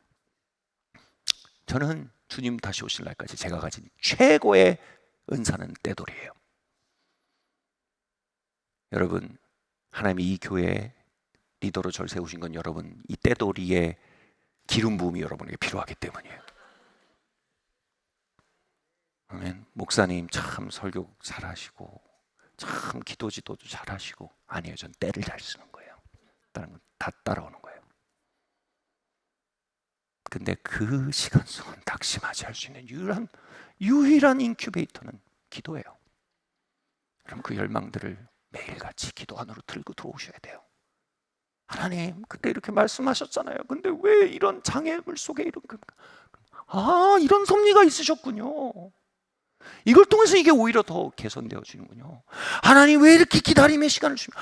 저는 주님 다시 오실 날까지 제가 가진 최고의 은사는 떼돌이에요. 여러분, 하나님이 이 교회에 리더로 저를 세우신 건 여러분 이 떼돌이의 기름 부음이 여러분에게 필요하기 때문이에요. 아멘. 목사님 참 설교 잘하시고 참 기도 지도도 잘하시고, 아니에요. 전 때를 잘 쓰는 거예요. 다른 건 다 따라오는 거예요. 근데 그 시간 동안 낙심하지 할 수 있는 유일한 인큐베이터는 기도예요. 그럼 그 열망들을 매일같이 기도 안으로 들고 들어오셔야 돼요. 하나님, 그때 이렇게 말씀하셨잖아요. 근데 왜 이런 장애물 속에 이런 이런 섭리가 있으셨군요. 이걸 통해서 이게 오히려 더 개선되어지는군요. 하나님, 왜 이렇게 기다림의 시간을 주시면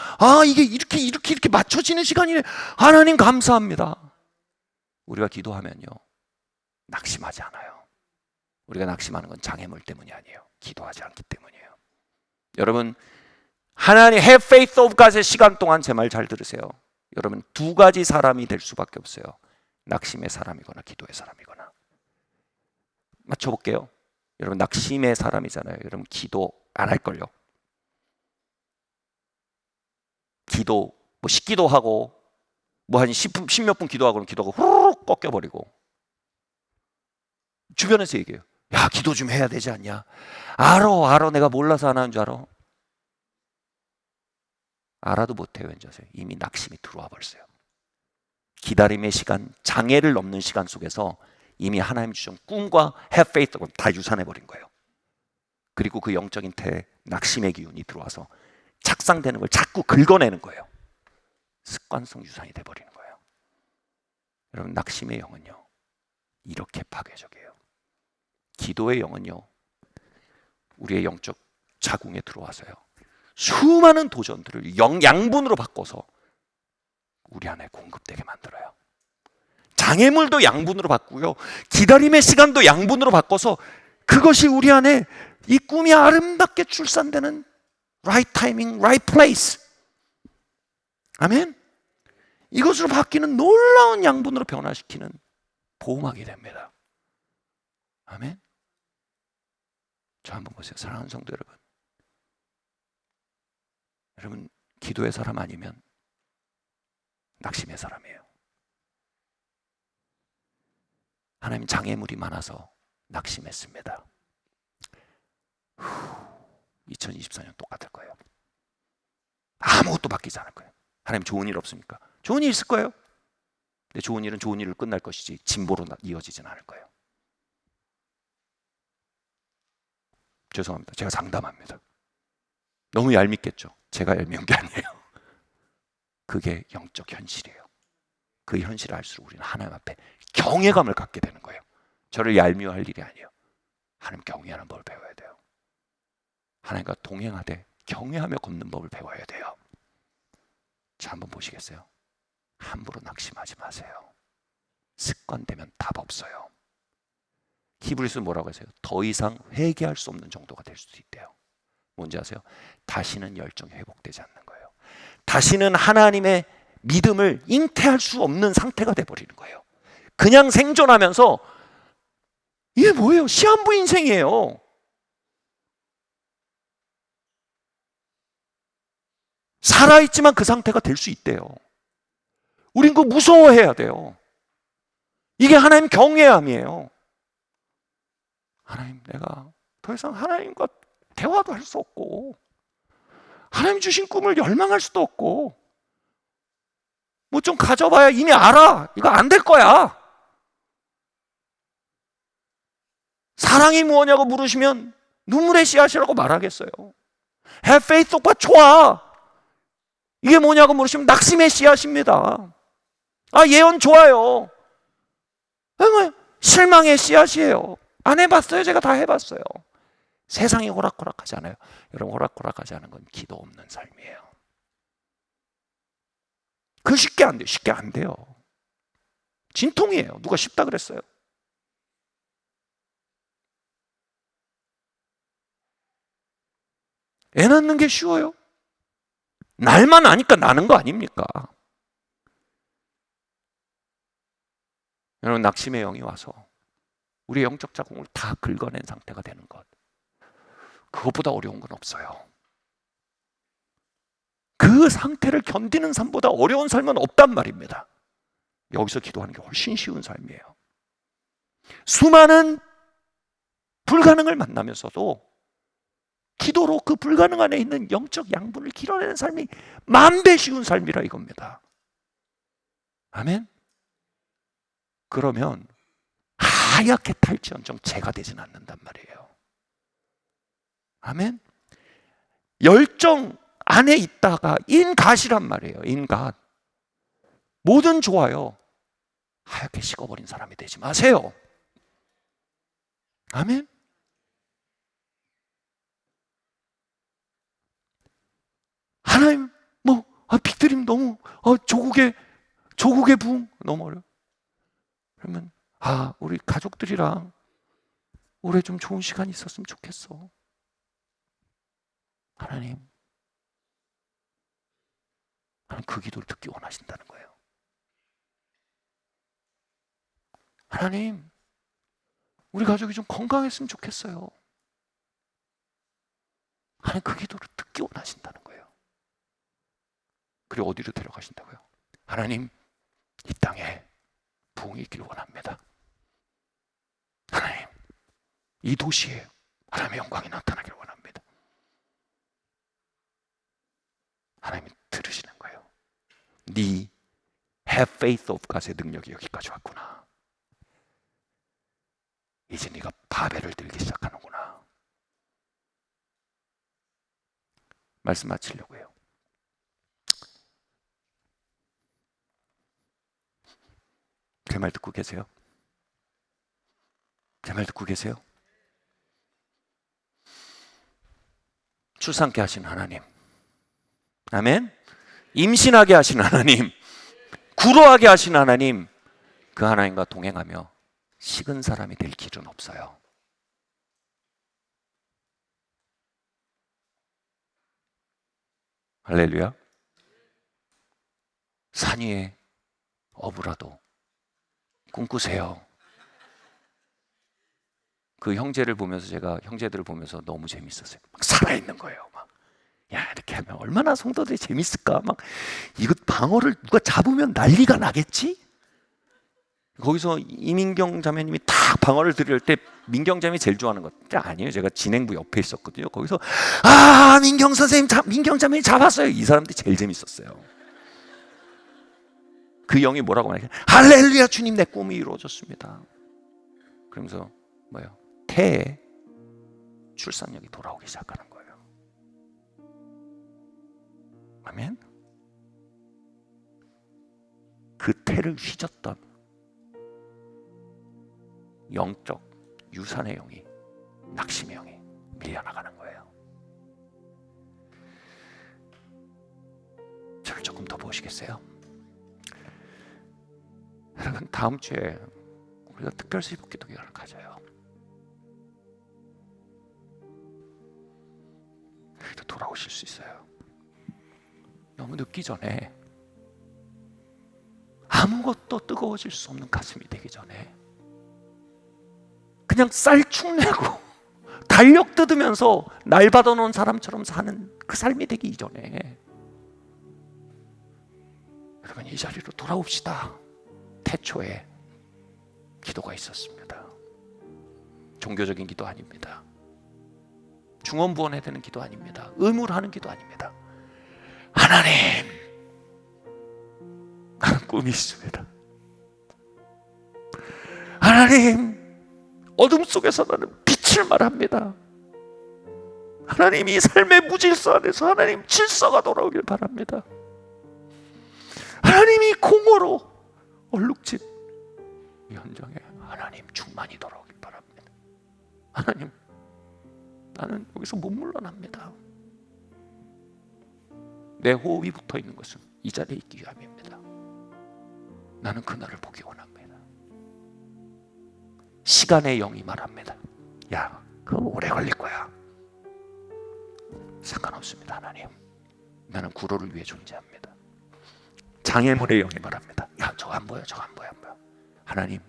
이게 이렇게 맞춰지는 시간이네. 하나님 감사합니다. 우리가 기도하면요, 낙심하지 않아요. 우리가 낙심하는 건 장애물 때문이 아니에요. 기도하지 않기 때문이에요. 여러분, 하나님 have faith of God의 시간 동안 제 말 잘 들으세요. 여러분, 두 가지 사람이 될 수밖에 없어요. 낙심의 사람이거나 기도의 사람이거나. 맞춰볼게요. 여러분, 낙심의 사람이잖아요. 여러분, 기도 안 할걸요. 기도 뭐 10기도 하고 뭐 한 10몇 분 기도하고는 기도가 후루룩 꺾여버리고, 주변에서 얘기해요. 야, 기도 좀 해야 되지 않냐? 알아. 내가 몰라서 안 하는 줄 알아? 알아도 못해요. 왠지 아세요? 이미 낙심이 들어와 버렸어요. 기다림의 시간, 장애를 넘는 시간 속에서 이미 하나님 주신 꿈과 have faith가 다 유산해버린 거예요. 그리고 그 영적인 태에 낙심의 기운이 들어와서 착상되는 걸 자꾸 긁어내는 거예요. 습관성 유산이 돼버리는 거예요. 여러분, 낙심의 영은요, 이렇게 파괴적이에요. 기도의 영은요, 우리의 영적 자궁에 들어와서요, 수많은 도전들을 양분으로 바꿔서 우리 안에 공급되게 만들어요. 장애물도 양분으로 바꾸고요, 기다림의 시간도 양분으로 바꿔서 그것이 우리 안에 이 꿈이 아름답게 출산되는 right timing, right place. 아멘. 이것으로 바뀌는 놀라운 양분으로 변화시키는 보호막이 됩니다. 아멘. 저 한번 보세요. 사랑하는 성도 여러분. 여러분, 기도의 사람 아니면 낙심의 사람이에요. 하나님 장애물이 많아서 낙심했습니다. 2024년 똑같을 거예요. 아무것도 바뀌지 않을 거예요. 하나님 좋은 일 없습니까? 좋은 일 있을 거예요. 근데 좋은 일은 좋은 일로 끝날 것이지 진보로 이어지진 않을 거예요. 죄송합니다. 제가 장담합니다. 너무 얄밉겠죠? 제가 얄미운 게 아니에요. 그게 영적 현실이에요. 그 현실을 알수록 우리는 하나님 앞에 경외감을 갖게 되는 거예요. 저를 얄미워할 일이 아니에요. 하나님 경외하는 법을 배워야 돼요. 하나님과 동행하되 경외하며 걷는 법을 배워야 돼요. 자, 한번 보시겠어요? 함부로 낙심하지 마세요. 습관되면 답 없어요. 히브리서는 뭐라고 하세요? 더 이상 회개할 수 없는 정도가 될 수도 있대요. 뭔지 아세요? 다시는 열정이 회복되지 않는 거예요. 다시는 하나님의 믿음을 잉태할 수 없는 상태가 돼버리는 거예요. 그냥 생존하면서 이게 뭐예요? 시한부 인생이에요. 살아있지만 그 상태가 될 수 있대요. 우린 그거 무서워해야 돼요. 이게 하나님 경외함이에요. 하나님, 내가 더 이상 하나님과 대화도 할 수 없고 하나님 주신 꿈을 열망할 수도 없고 뭐 좀 가져봐야 이미 알아. 이거 안 될 거야. 사랑이 무엇냐고 물으시면 눈물의 씨앗이라고 말하겠어요. Have faith 오빠 좋아. 이게 뭐냐고 물으시면 낙심의 씨앗입니다. 아, 예언 좋아요. 실망의 씨앗이에요. 안 해봤어요. 제가 다 해봤어요. 세상이 호락호락하지 않아요. 여러분, 호락호락하지 않은 건 기도 없는 삶이에요. 그 쉽게 안 돼요. 쉽게 안 돼요. 진통이에요. 누가 쉽다 그랬어요? 애 낳는 게 쉬워요? 날만 아니까 나는 거 아닙니까? 여러분, 낙심의 영이 와서 우리의 영적 자궁을 다 긁어낸 상태가 되는 것, 그것보다 어려운 건 없어요. 그 상태를 견디는 삶보다 어려운 삶은 없단 말입니다. 여기서 기도하는 게 훨씬 쉬운 삶이에요. 수많은 불가능을 만나면서도 기도로 그 불가능 안에 있는 영적 양분을 길어내는 삶이 만배 쉬운 삶이라 이겁니다. 아멘. 그러면 하얗게 탈지언정 죄가 되진 않는단 말이에요. 아멘. 열정 안에 있다가 인갓이란 말이에요. 인갓. 뭐든 좋아요. 하얗게 식어버린 사람이 되지 마세요. 아멘. 하나님, 빅드림 너무 조국의 부흥 너무 어려워. 그러면 우리 가족들이랑 올해 좀 좋은 시간이 있었으면 좋겠어. 하나님 그 기도를 듣기 원하신다는 거예요. 하나님, 우리 가족이 좀 건강했으면 좋겠어요. 하나님 그 기도를 듣기 원하신다는 거예요. 그리고 어디로 데려가신다고요? 하나님, 이 땅에 부흥이 있기를 원합니다. 하나님, 이 도시에 하나님의 영광이 나타나기를 원합니다. 하나님이 들으시는 거예요. 네 have faith of God의 능력이 여기까지 왔구나. 이제 네가 바벨을 들기 시작하는구나. 말씀 마치려고 해요. 제 말 듣고 계세요? 제 말 듣고 계세요? 출산케 하신 하나님, 아멘. 임신하게 하신 하나님, 구로하게 하신 하나님, 그 하나님과 동행하며 식은 사람이 될 길은 없어요. 할렐루야. 산 위에 어부라도 꿈꾸세요. 그 형제를 보면서 제가 형제들을 보면서 너무 재밌었어요. 막 살아있는 거예요. 막, 야, 이렇게 하면 얼마나 성도들이 재밌을까? 막 이거 방어를 누가 잡으면 난리가 나겠지? 거기서 이민경 자매님이 딱 방어를 들을 때 민경 자매이 제일 좋아하는 것 아니에요. 제가 진행부 옆에 있었거든요. 거기서 민경 선생님, 민경 자매님 잡았어요. 이 사람들이 제일 재밌었어요. 그 영이 뭐라고 말해요? 할렐루야, 주님, 내 꿈이 이루어졌습니다. 그러면서 뭐예요? 태에 출산력이 돌아오기 시작하는 거예요. 아멘. 그 태를 휘젓던 영적 유산의 영이, 낙심의 영이 밀려나가는 거예요. 저를 조금 더 보시겠어요? 여러분, 다음 주에 우리가 특별 수입 기도회를 가져요. 그래도 돌아오실 수 있어요. 너무 늦기 전에, 아무것도 뜨거워질 수 없는 가슴이 되기 전에 그냥 쌀축 내고 달력 뜯으면서 날 받아놓은 사람처럼 사는 그 삶이 되기 이전에 여러분, 이 자리로 돌아옵시다. 태초에 기도가 있었습니다. 종교적인 기도 아닙니다. 중언부언해야 되는 기도 아닙니다. 의무를 하는 기도 아닙니다. 하나님, 나는 꿈이 있습니다. 하나님, 어둠 속에서 나는 빛을 말합니다. 하나님, 이 삶의 무질서 안에서 하나님 질서가 돌아오길 바랍니다. 하나님이 공허로 얼룩진 이 현장에 하나님 충만이 돌아오길 바랍니다. 하나님, 나는 여기서 못 물러납니다. 내 호흡이 붙어있는 것은 이 자리에 있기 위함입니다. 나는 그날을 보기 원합니다. 시간의 영이 말합니다. 야, 그거 오래 걸릴 거야. 상관없습니다. 하나님, 나는 구로를 위해 존재합니다. 장애물의 영이 말합니다. 야, 저거 안 보여, 저거 안 보여, 안 보여. 하나님,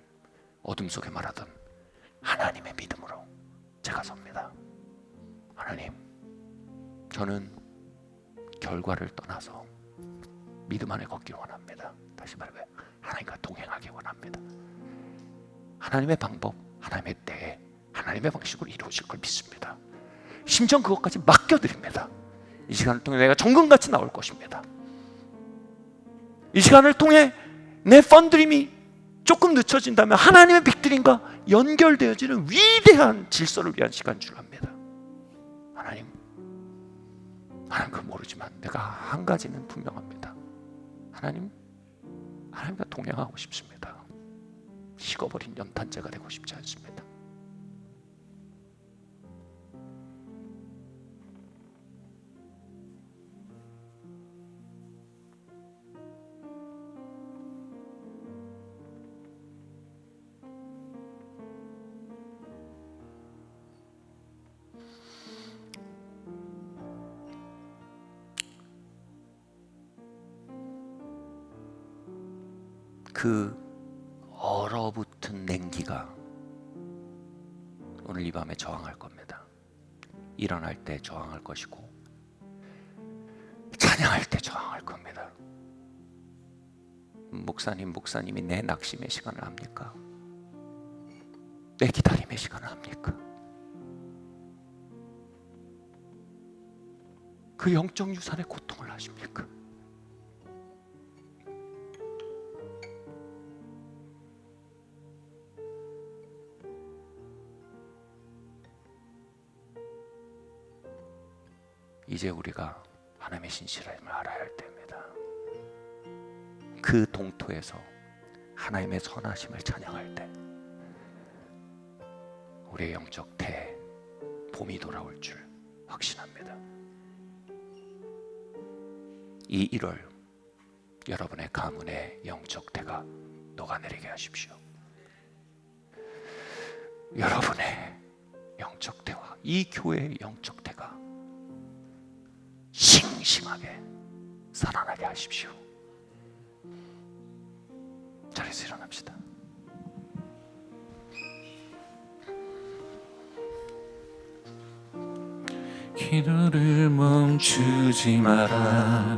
어둠 속에 말하던 하나님의 믿음으로 제가 섭니다. 하나님, 저는 결과를 떠나서 믿음 안에 걷길 원합니다. 다시 말해, 하나님과 동행하기 원합니다. 하나님의 방법, 하나님의 때에 하나님의 방식으로 이루어질 걸 믿습니다. 심지어 그것까지 맡겨드립니다. 이 시간을 통해 내가 정금같이 나올 것입니다. 이 시간을 통해 내 펀드림이 조금 늦춰진다면 하나님의 빅드림과 연결되어지는 위대한 질서를 위한 시간 줄 압니다. 하나님, 나는 그걸 모르지만 내가 한 가지는 분명합니다. 하나님, 하나님과 동행하고 싶습니다. 식어버린 연탄재가 되고 싶지 않습니다. 그 얼어붙은 냉기가 오늘 이 밤에 저항할 겁니다. 일어날 때 저항할 것이고 찬양할 때 저항할 겁니다. 목사님이 내 낙심의 시간을 압니까? 내 기다림의 시간을 압니까? 그 영적 유산의 고통을 아십니까? 이제 우리가 하나님의 신실함을 알아야 할 때입니다. 그 동토에서 하나님의 선하심을 찬양할 때 우리의 영적 태 봄이 돌아올 줄 확신합니다. 이 1월 여러분의 가문의 영적 태가 녹아내리게 하십시오. 여러분의 영적 태와 이 교회의 영적 태가 싱싱하게 살아나게 하십시오. 자리에서 일어납시다. 기도를 멈추지 마라.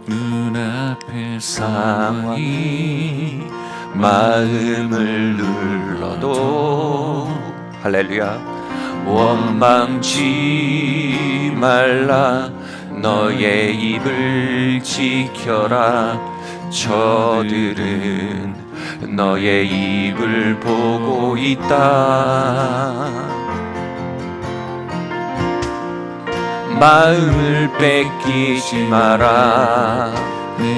눈앞의 상황이 마음을 눌러도 할렐루야 원망치 말라. 너의 입을 지켜라. 저들은 너의 입을 보고 있다. 마음을 뺏기지 마라.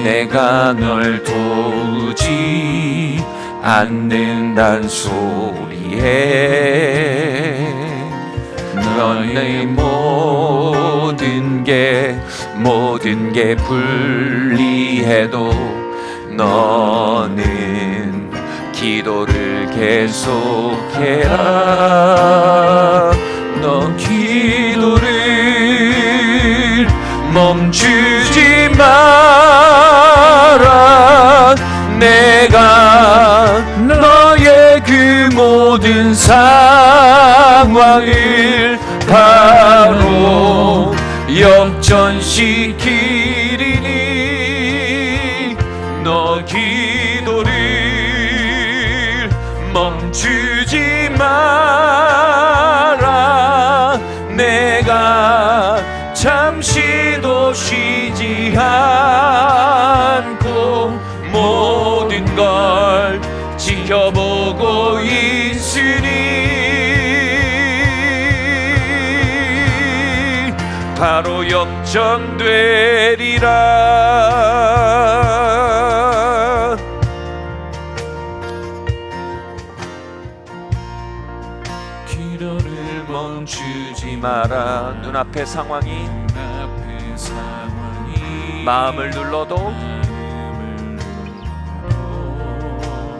내가 널 도우지 않는단 소리에 너의 모든 게 불리해도 너는 기도를 계속해라. 너 기도를 멈추지 마라. 내가 너의 그 모든 상황을 바로 역전시키리니 너 기도를 멈추지 마라. 내가 잠시도 쉬지 않고 모든 걸 지켜보고 있으니 바로 역전되리라. 기도를 멈추지 마라. 눈앞의 상황이 마음을 눌러도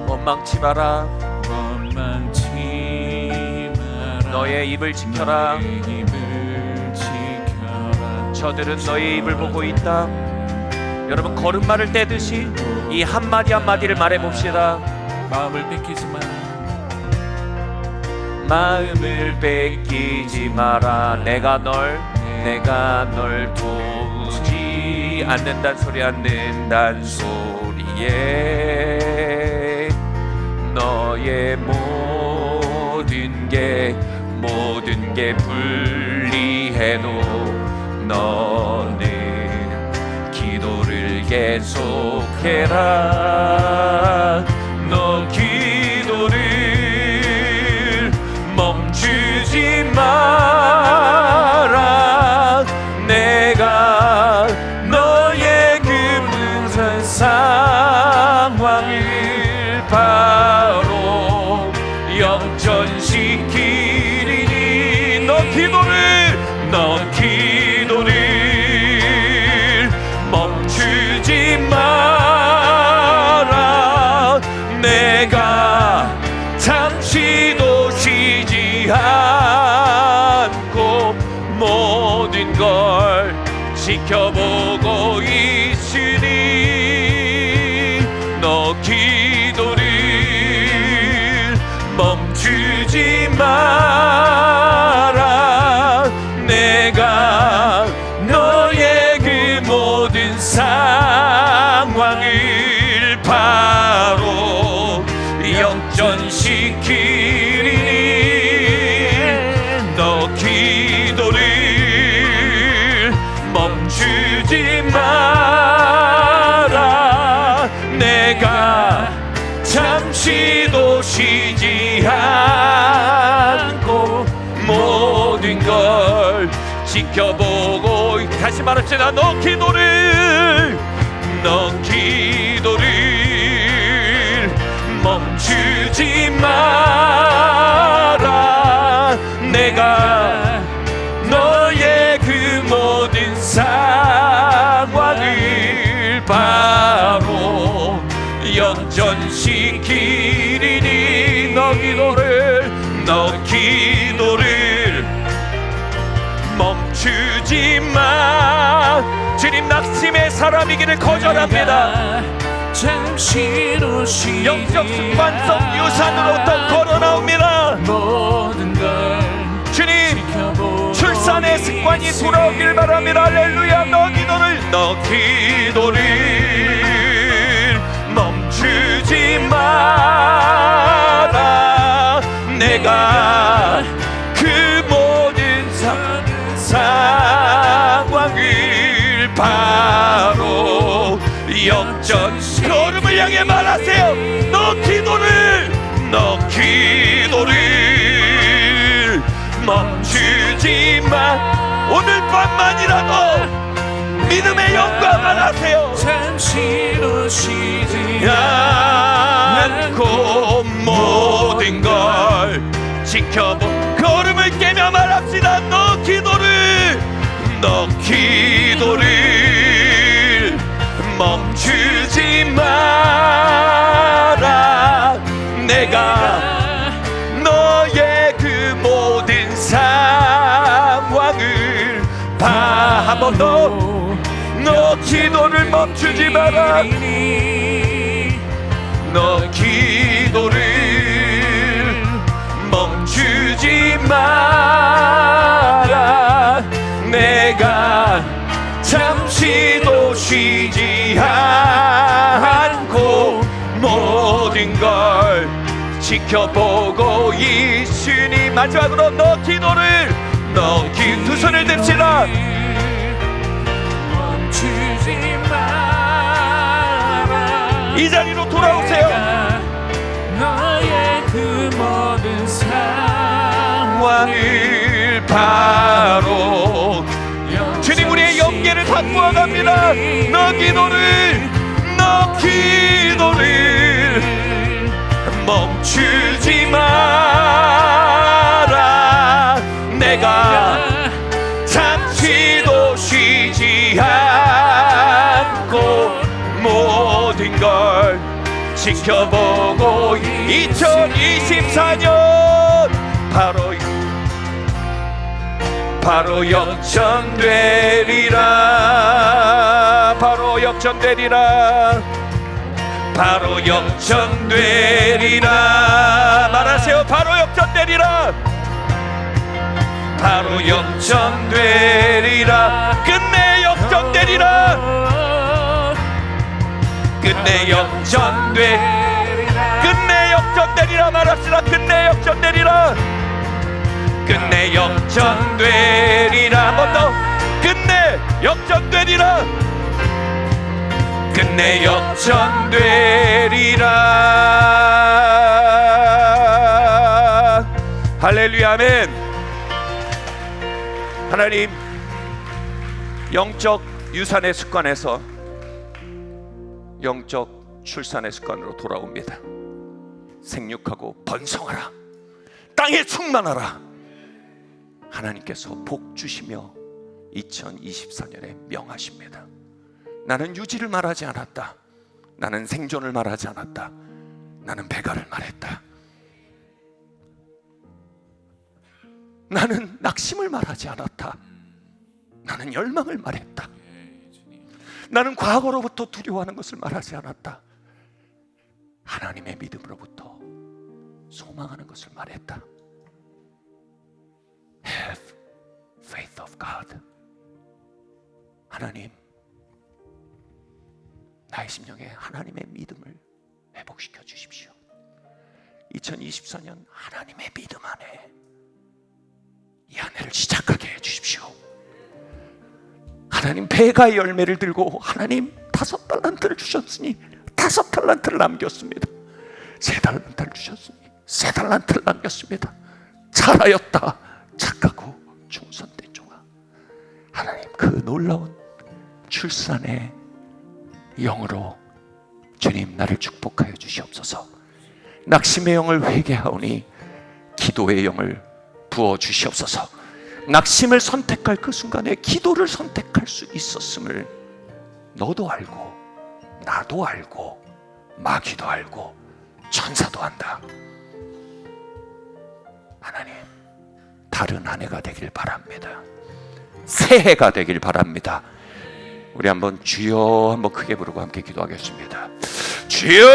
원망치 마라. 너의 입을 지켜라. 저들은 너의 입을 보고 있다. 여러분 걸음마를 떼듯이 이 한마디 한마디를 말해봅시다. 마음을 뺏기지 마라. 마음을 뺏기지 마라. 내가 널 도우지 않는단 소리에 너의 모든 게 불리해도 너는 기도를 계속해라. 너 기도를 멈추지 마라. 내가 너의 그 무슨 상황을 바로 역전시키리니 너 기도를 멈추지 마라. 내가 잠시도 쉬지 않고 모든 걸 지켜보고 있으니 너 기도를 멈추지 마라. 내가 너의 그 모든 상황을 바로 역전시키니 너 기도를 멈추지 마라. 내가 잠시도 쉬지 않고 모든 걸 지켜보고 다시 말합시다. 너 기도를 멈추지 마라. 멈추지 마. 주님, 낙심의 사람이기를 거절합니다. 잠시도 쉬지 영적 습관성 유산으로 또 걸어 나옵니다. 모든 걸 주님, 지켜보고 출산의 습관이 돌아오길 바랍니다. 할렐루야. 너 기도를 멈추지 마라. 내가 그 모든 상황을 바로 역전 걸음을 향해 말하세요. 너 기도를 멈추지 마. 오늘 밤만이라도 믿음의 영광을 하세요. 잠시도 쉬지 않고 모든 걸 지켜보. 걸음을 깨며 말합시다. 너 기도를 멈추지 마라. 내가 너의 그 모든 상황을 한 번 더. 너 기도를 멈추지 마라. 너 기도를 멈추지 마라. 내가 잠시도 쉬지 않고 모든 걸 지켜보고 있으니. 마지막으로 너 기도를 두 손을 듭시다. 이 자리로 돌아오세요. 너의 그 모든 상황을 바로 주님, 우리의 영계를 바꾸어 갑니다. 너 기도를 멈추지 마라. 내가 잠시도 쉬지 않고 모든 걸 지켜보고 2024년 바로 역전되리라. 바로 역전되리라. 바로 역전되리라. 말하세요. 바로 역전되리라. 바로 역전되리라. 끝내 역전되리라. 끝내 역전되리라. 말합시다. 끝내 역전되리라. 끝내 역전되리라. 한 번 더. 끝내 역전되리라. 끝내 역전되리라. 할렐루야. 아멘. 하나님, 영적 유산의 습관에서 영적 출산의 습관으로 돌아옵니다. 생육하고 번성하라. 땅에 충만하라. 하나님께서 복 주시며 2024년에 명하십니다. 나는 유지를 말하지 않았다. 나는 생존을 말하지 않았다. 나는 배가를 말했다. 나는 낙심을 말하지 않았다. 나는 열망을 말했다. 나는 과거로부터 두려워하는 것을 말하지 않았다. 하나님의 믿음으로부터 소망하는 것을 말했다. Have faith of God. 하나님, 나의 심령에 하나님의 믿음을 회복시켜 주십시오. 2024년 하나님의 믿음 안에 이 한 해를 시작하게 해 주십시오. 하나님, 배가의 열매를 들고 하나님 5달란트를 주셨으니 5달란트를 남겼습니다. 3달란트를 주셨으니 3달란트를 남겼습니다. 잘하였다, 착하고 충성된 종아. 하나님, 그 놀라운 출산의 영으로 주님, 나를 축복하여 주시옵소서. 낙심의 영을 회개하오니 기도의 영을 부어 주시옵소서. 낙심을 선택할 그 순간에 기도를 선택할 수 있었음을 너도 알고 나도 알고 마귀도 알고 천사도 안다. 하나님, 다른 한 해가 되길 바랍니다. 새해가 되길 바랍니다. 우리 한번 주여 한번 크게 부르고 함께 기도하겠습니다. 주여!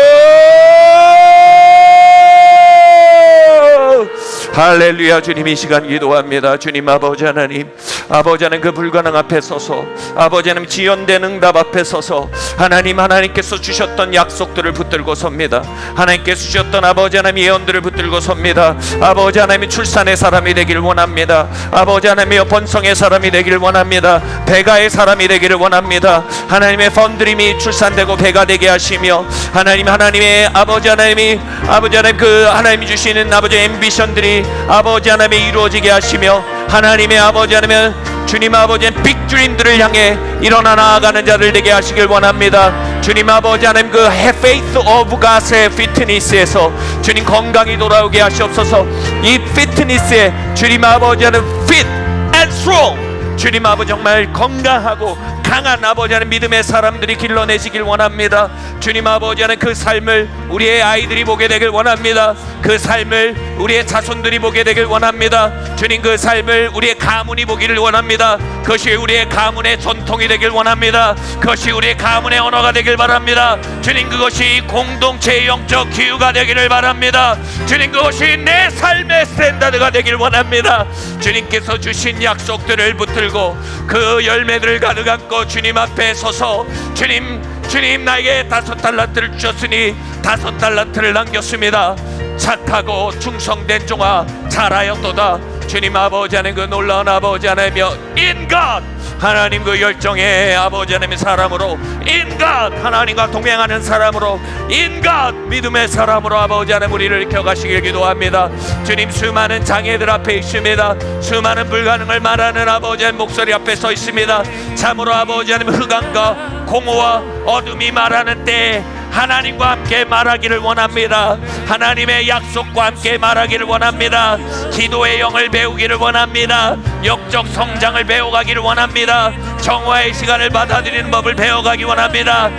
할렐루야. 주님, 이 시간 기도합니다. 주님, 아버지 하나님, 아버지 하나님, 그 불가능 앞에 서서, 아버지 하나님, 지연된 응답 앞에 서서 하나님, 하나님께서 주셨던 약속들을 붙들고 섭니다. 하나님께서 주셨던 아버지 하나님 예언들을 붙들고 섭니다. 아버지 하나님이 출산의 사람이 되길 원합니다. 아버지 하나님이 번성의 사람이 되길 원합니다. 배가의 사람이 되기를 원합니다. 하나님의 펀드림이 출산되고 배가 되게 하시며, 하나님의 아버지 하나님이 아버지 하나님 그 하나님이 주시는 아버지 앰비션들이 아버지 하나님이 이루어지게 하시며, 하나님의 아버지 하나님은 주님 아버지의 빅드림들을 향해 일어나 나아가는 자들 되게 하시길 원합니다. 주님 아버지 하나님 그 faith of God의 피트니스에서 주님 건강이 돌아오게 하시옵소서. 이 피트니스에 주님 아버지 하나님 fit and strong, 주님 아버지 정말 건강하고 강한 아버지 하나님 믿음의 사람들이 길러내시길 원합니다. 주님 아버지 하나님 그 삶을 우리의 아이들이 보게 되길 원합니다. 그 삶을 우리의 자손들이 보게 되길 원합니다. 주님 그 삶을 우리의 가문이 보기를 원합니다. 그것이 우리의 가문의 전통이 되길 원합니다. 그것이 우리의 가문의 언어가 되길 바랍니다. 주님 그것이 공동체의 영적 기후가 되기를 바랍니다. 주님 그것이 내 삶의 스탠다드가 되길 원합니다. 주님께서 주신 약속들을 붙들고 그 열매들을 가득 안고 주님 앞에 서서 주님 나에게 5달란트를 주셨으니 5달란트를 남겼습니다. 착하고 충성된 종아 잘하였도다. 주님 아버지 하나님 그 놀라운 아버지 하나님이여 인간 하나님 그 열정의 아버지 하나님의 사람으로, 인간 하나님과 동행하는 사람으로, 인간 믿음의 사람으로 아버지 하나님 우리를 일으켜가시길 기도합니다. 주님 수많은 장애들 앞에 있습니다. 수많은 불가능을 말하는 아버지 하나님 목소리 앞에 서 있습니다. 참으로 아버지 하나님 흑암과 공허와 어둠이 말하는 때에 하나님과 함께 말하기를 원합니다. 하나님의 약속과 함께 말하기를 원합니다. 기도의 영을 배우기를 원합니다. 영적 성장을 배워가기를 원합니다. 정화의 시간을 받아들이는 법을 배워가기 원합니다.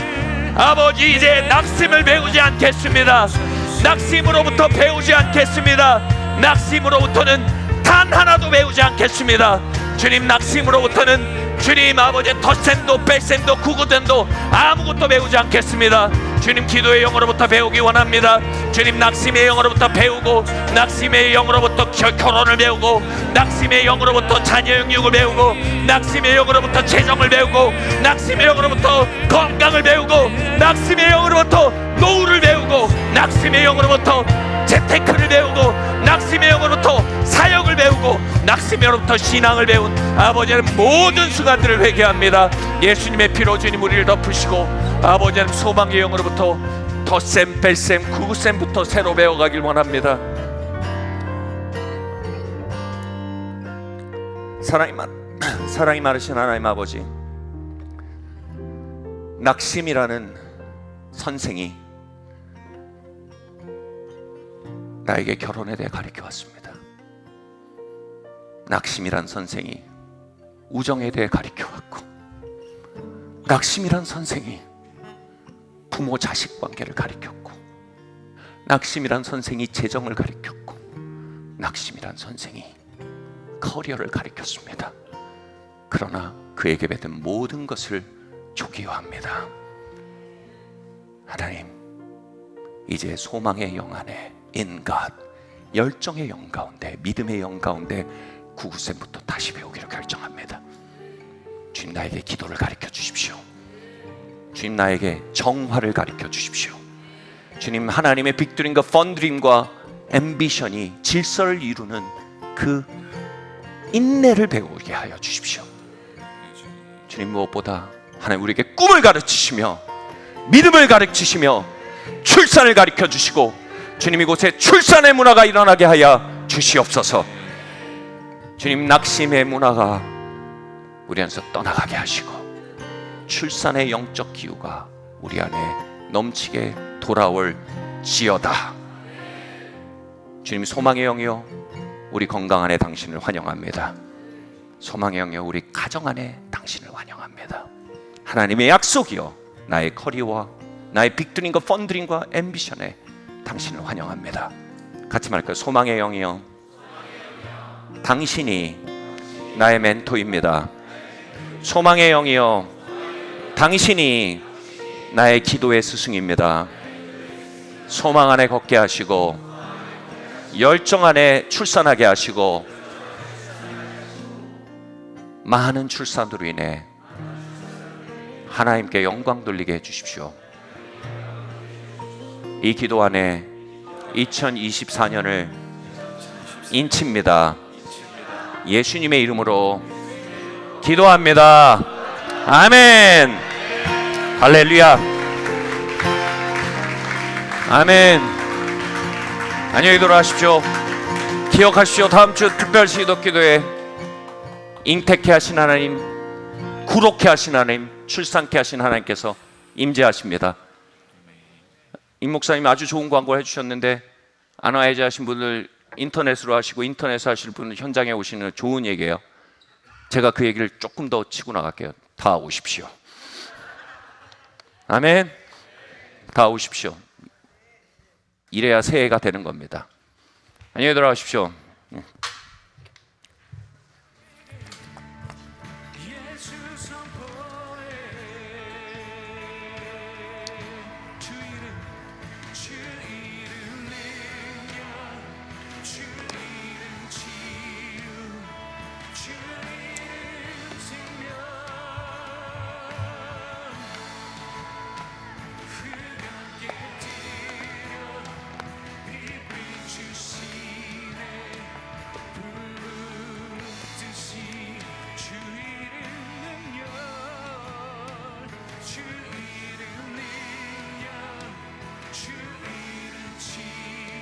아버지 이제 낙심을 배우지 않겠습니다. 낙심으로부터 배우지 않겠습니다. 낙심으로부터는 단 하나도 배우지 않겠습니다. 주님 낙심으로부터는 주님 아버지 덧셈도 뺄셈도 구구셈도 아무것도 배우지 않겠습니다. 주님 기도의 영으로부터 배우기 원합니다. 주님 낙심의 영으로부터 배우고, 낙심의 영으로부터 결혼을 배우고, 낙심의 영으로부터 자녀 영육을 배우고, 낙심의 영으로부터 재정을 배우고, 낙심의 영으로부터 건강을 배우고, 낙심의 영으로부터 노후를 배우고, 낙심의 영으로부터 재테크를 배우고, 낙심의 영으로부터 사역을 배우고, 낙심의 영으로부터 신앙을 배운 아버지 하나님 모든 순간들을 회개합니다. 예수님의 피로 주님 우리를 덮으시고 아버지 하나님 소망의 영으로부터 덧셈 뺄셈 구구셈부터 새로 배워가길 원합니다. 사랑이 많으신 하나님 아버지, 낙심이라는 선생이 나에게 결혼에 대해 가르쳐 왔습니다. 낙심이란 선생이 우정에 대해 가르쳐 왔고, 낙심이란 선생이 부모 자식 관계를 가르쳤고, 낙심이란 선생이 재정을 가르쳤고, 낙심이란 선생이 커리어를 가르쳤습니다. 그러나 그에게 받은 모든 것을 조기화합니다. 하나님, 이제 소망의 영 안에 인간, 열정의 영 가운데, 믿음의 영 가운데 구구셈부터 다시 배우기로 결정합니다. 주님 나에게 기도를 가르쳐 주십시오. 주님 나에게 정화를 가르쳐 주십시오. 주님 하나님의 빅드림과 펀드림과 앰비션이 질서를 이루는 그 인내를 배우게 하여 주십시오. 주님 무엇보다 하나님 우리에게 꿈을 가르치시며 믿음을 가르치시며 출산을 가르쳐 주시고, 주님 이곳에 출산의 문화가 일어나게 하여 주시옵소서. 주님 낙심의 문화가 우리 안에서 떠나가게 하시고 출산의 영적 기후가 우리 안에 넘치게 돌아올 지어다. 주님 소망의 영이여 우리 건강 안에 당신을 환영합니다. 소망의 영이여 우리 가정 안에 당신을 환영합니다. 하나님의 약속이여 나의 커리어와 나의 빅드림과 펀드림과 앰비션에 당신을 환영합니다. 같이 말할까요? 소망의 영이여 당신이 나의 멘토입니다. 소망의 영이여, 당신이 나의 기도의 스승입니다. 소망 안에 걷게 하시고 열정 안에 출산하게 하시고 많은 출산으로 인해 하나님께 영광 돌리게 해주십시오. 이 기도 안에 2024년을 인칩니다. 예수님의 이름으로 기도합니다. 아멘. 할렐루야. 아멘. 안녕히 돌아가십시오. 기억하십시오. 다음 주 특별 시독기도에 잉태케 하신 하나님, 구롭케 하신 하나님, 출산케 하신 하나님께서 임재하십니다. 임 목사님 아주 좋은 광고를 해주셨는데 아나해제 하신 분들 인터넷으로 하시고 인터넷 하실 분들 현장에 오시는 좋은 얘기예요. 제가 그 얘기를 조금 더 치고 나갈게요. 다 오십시오. 아멘. 다 오십시오. 이래야 새해가 되는 겁니다. 안녕히 돌아가십시오. 예수 선포해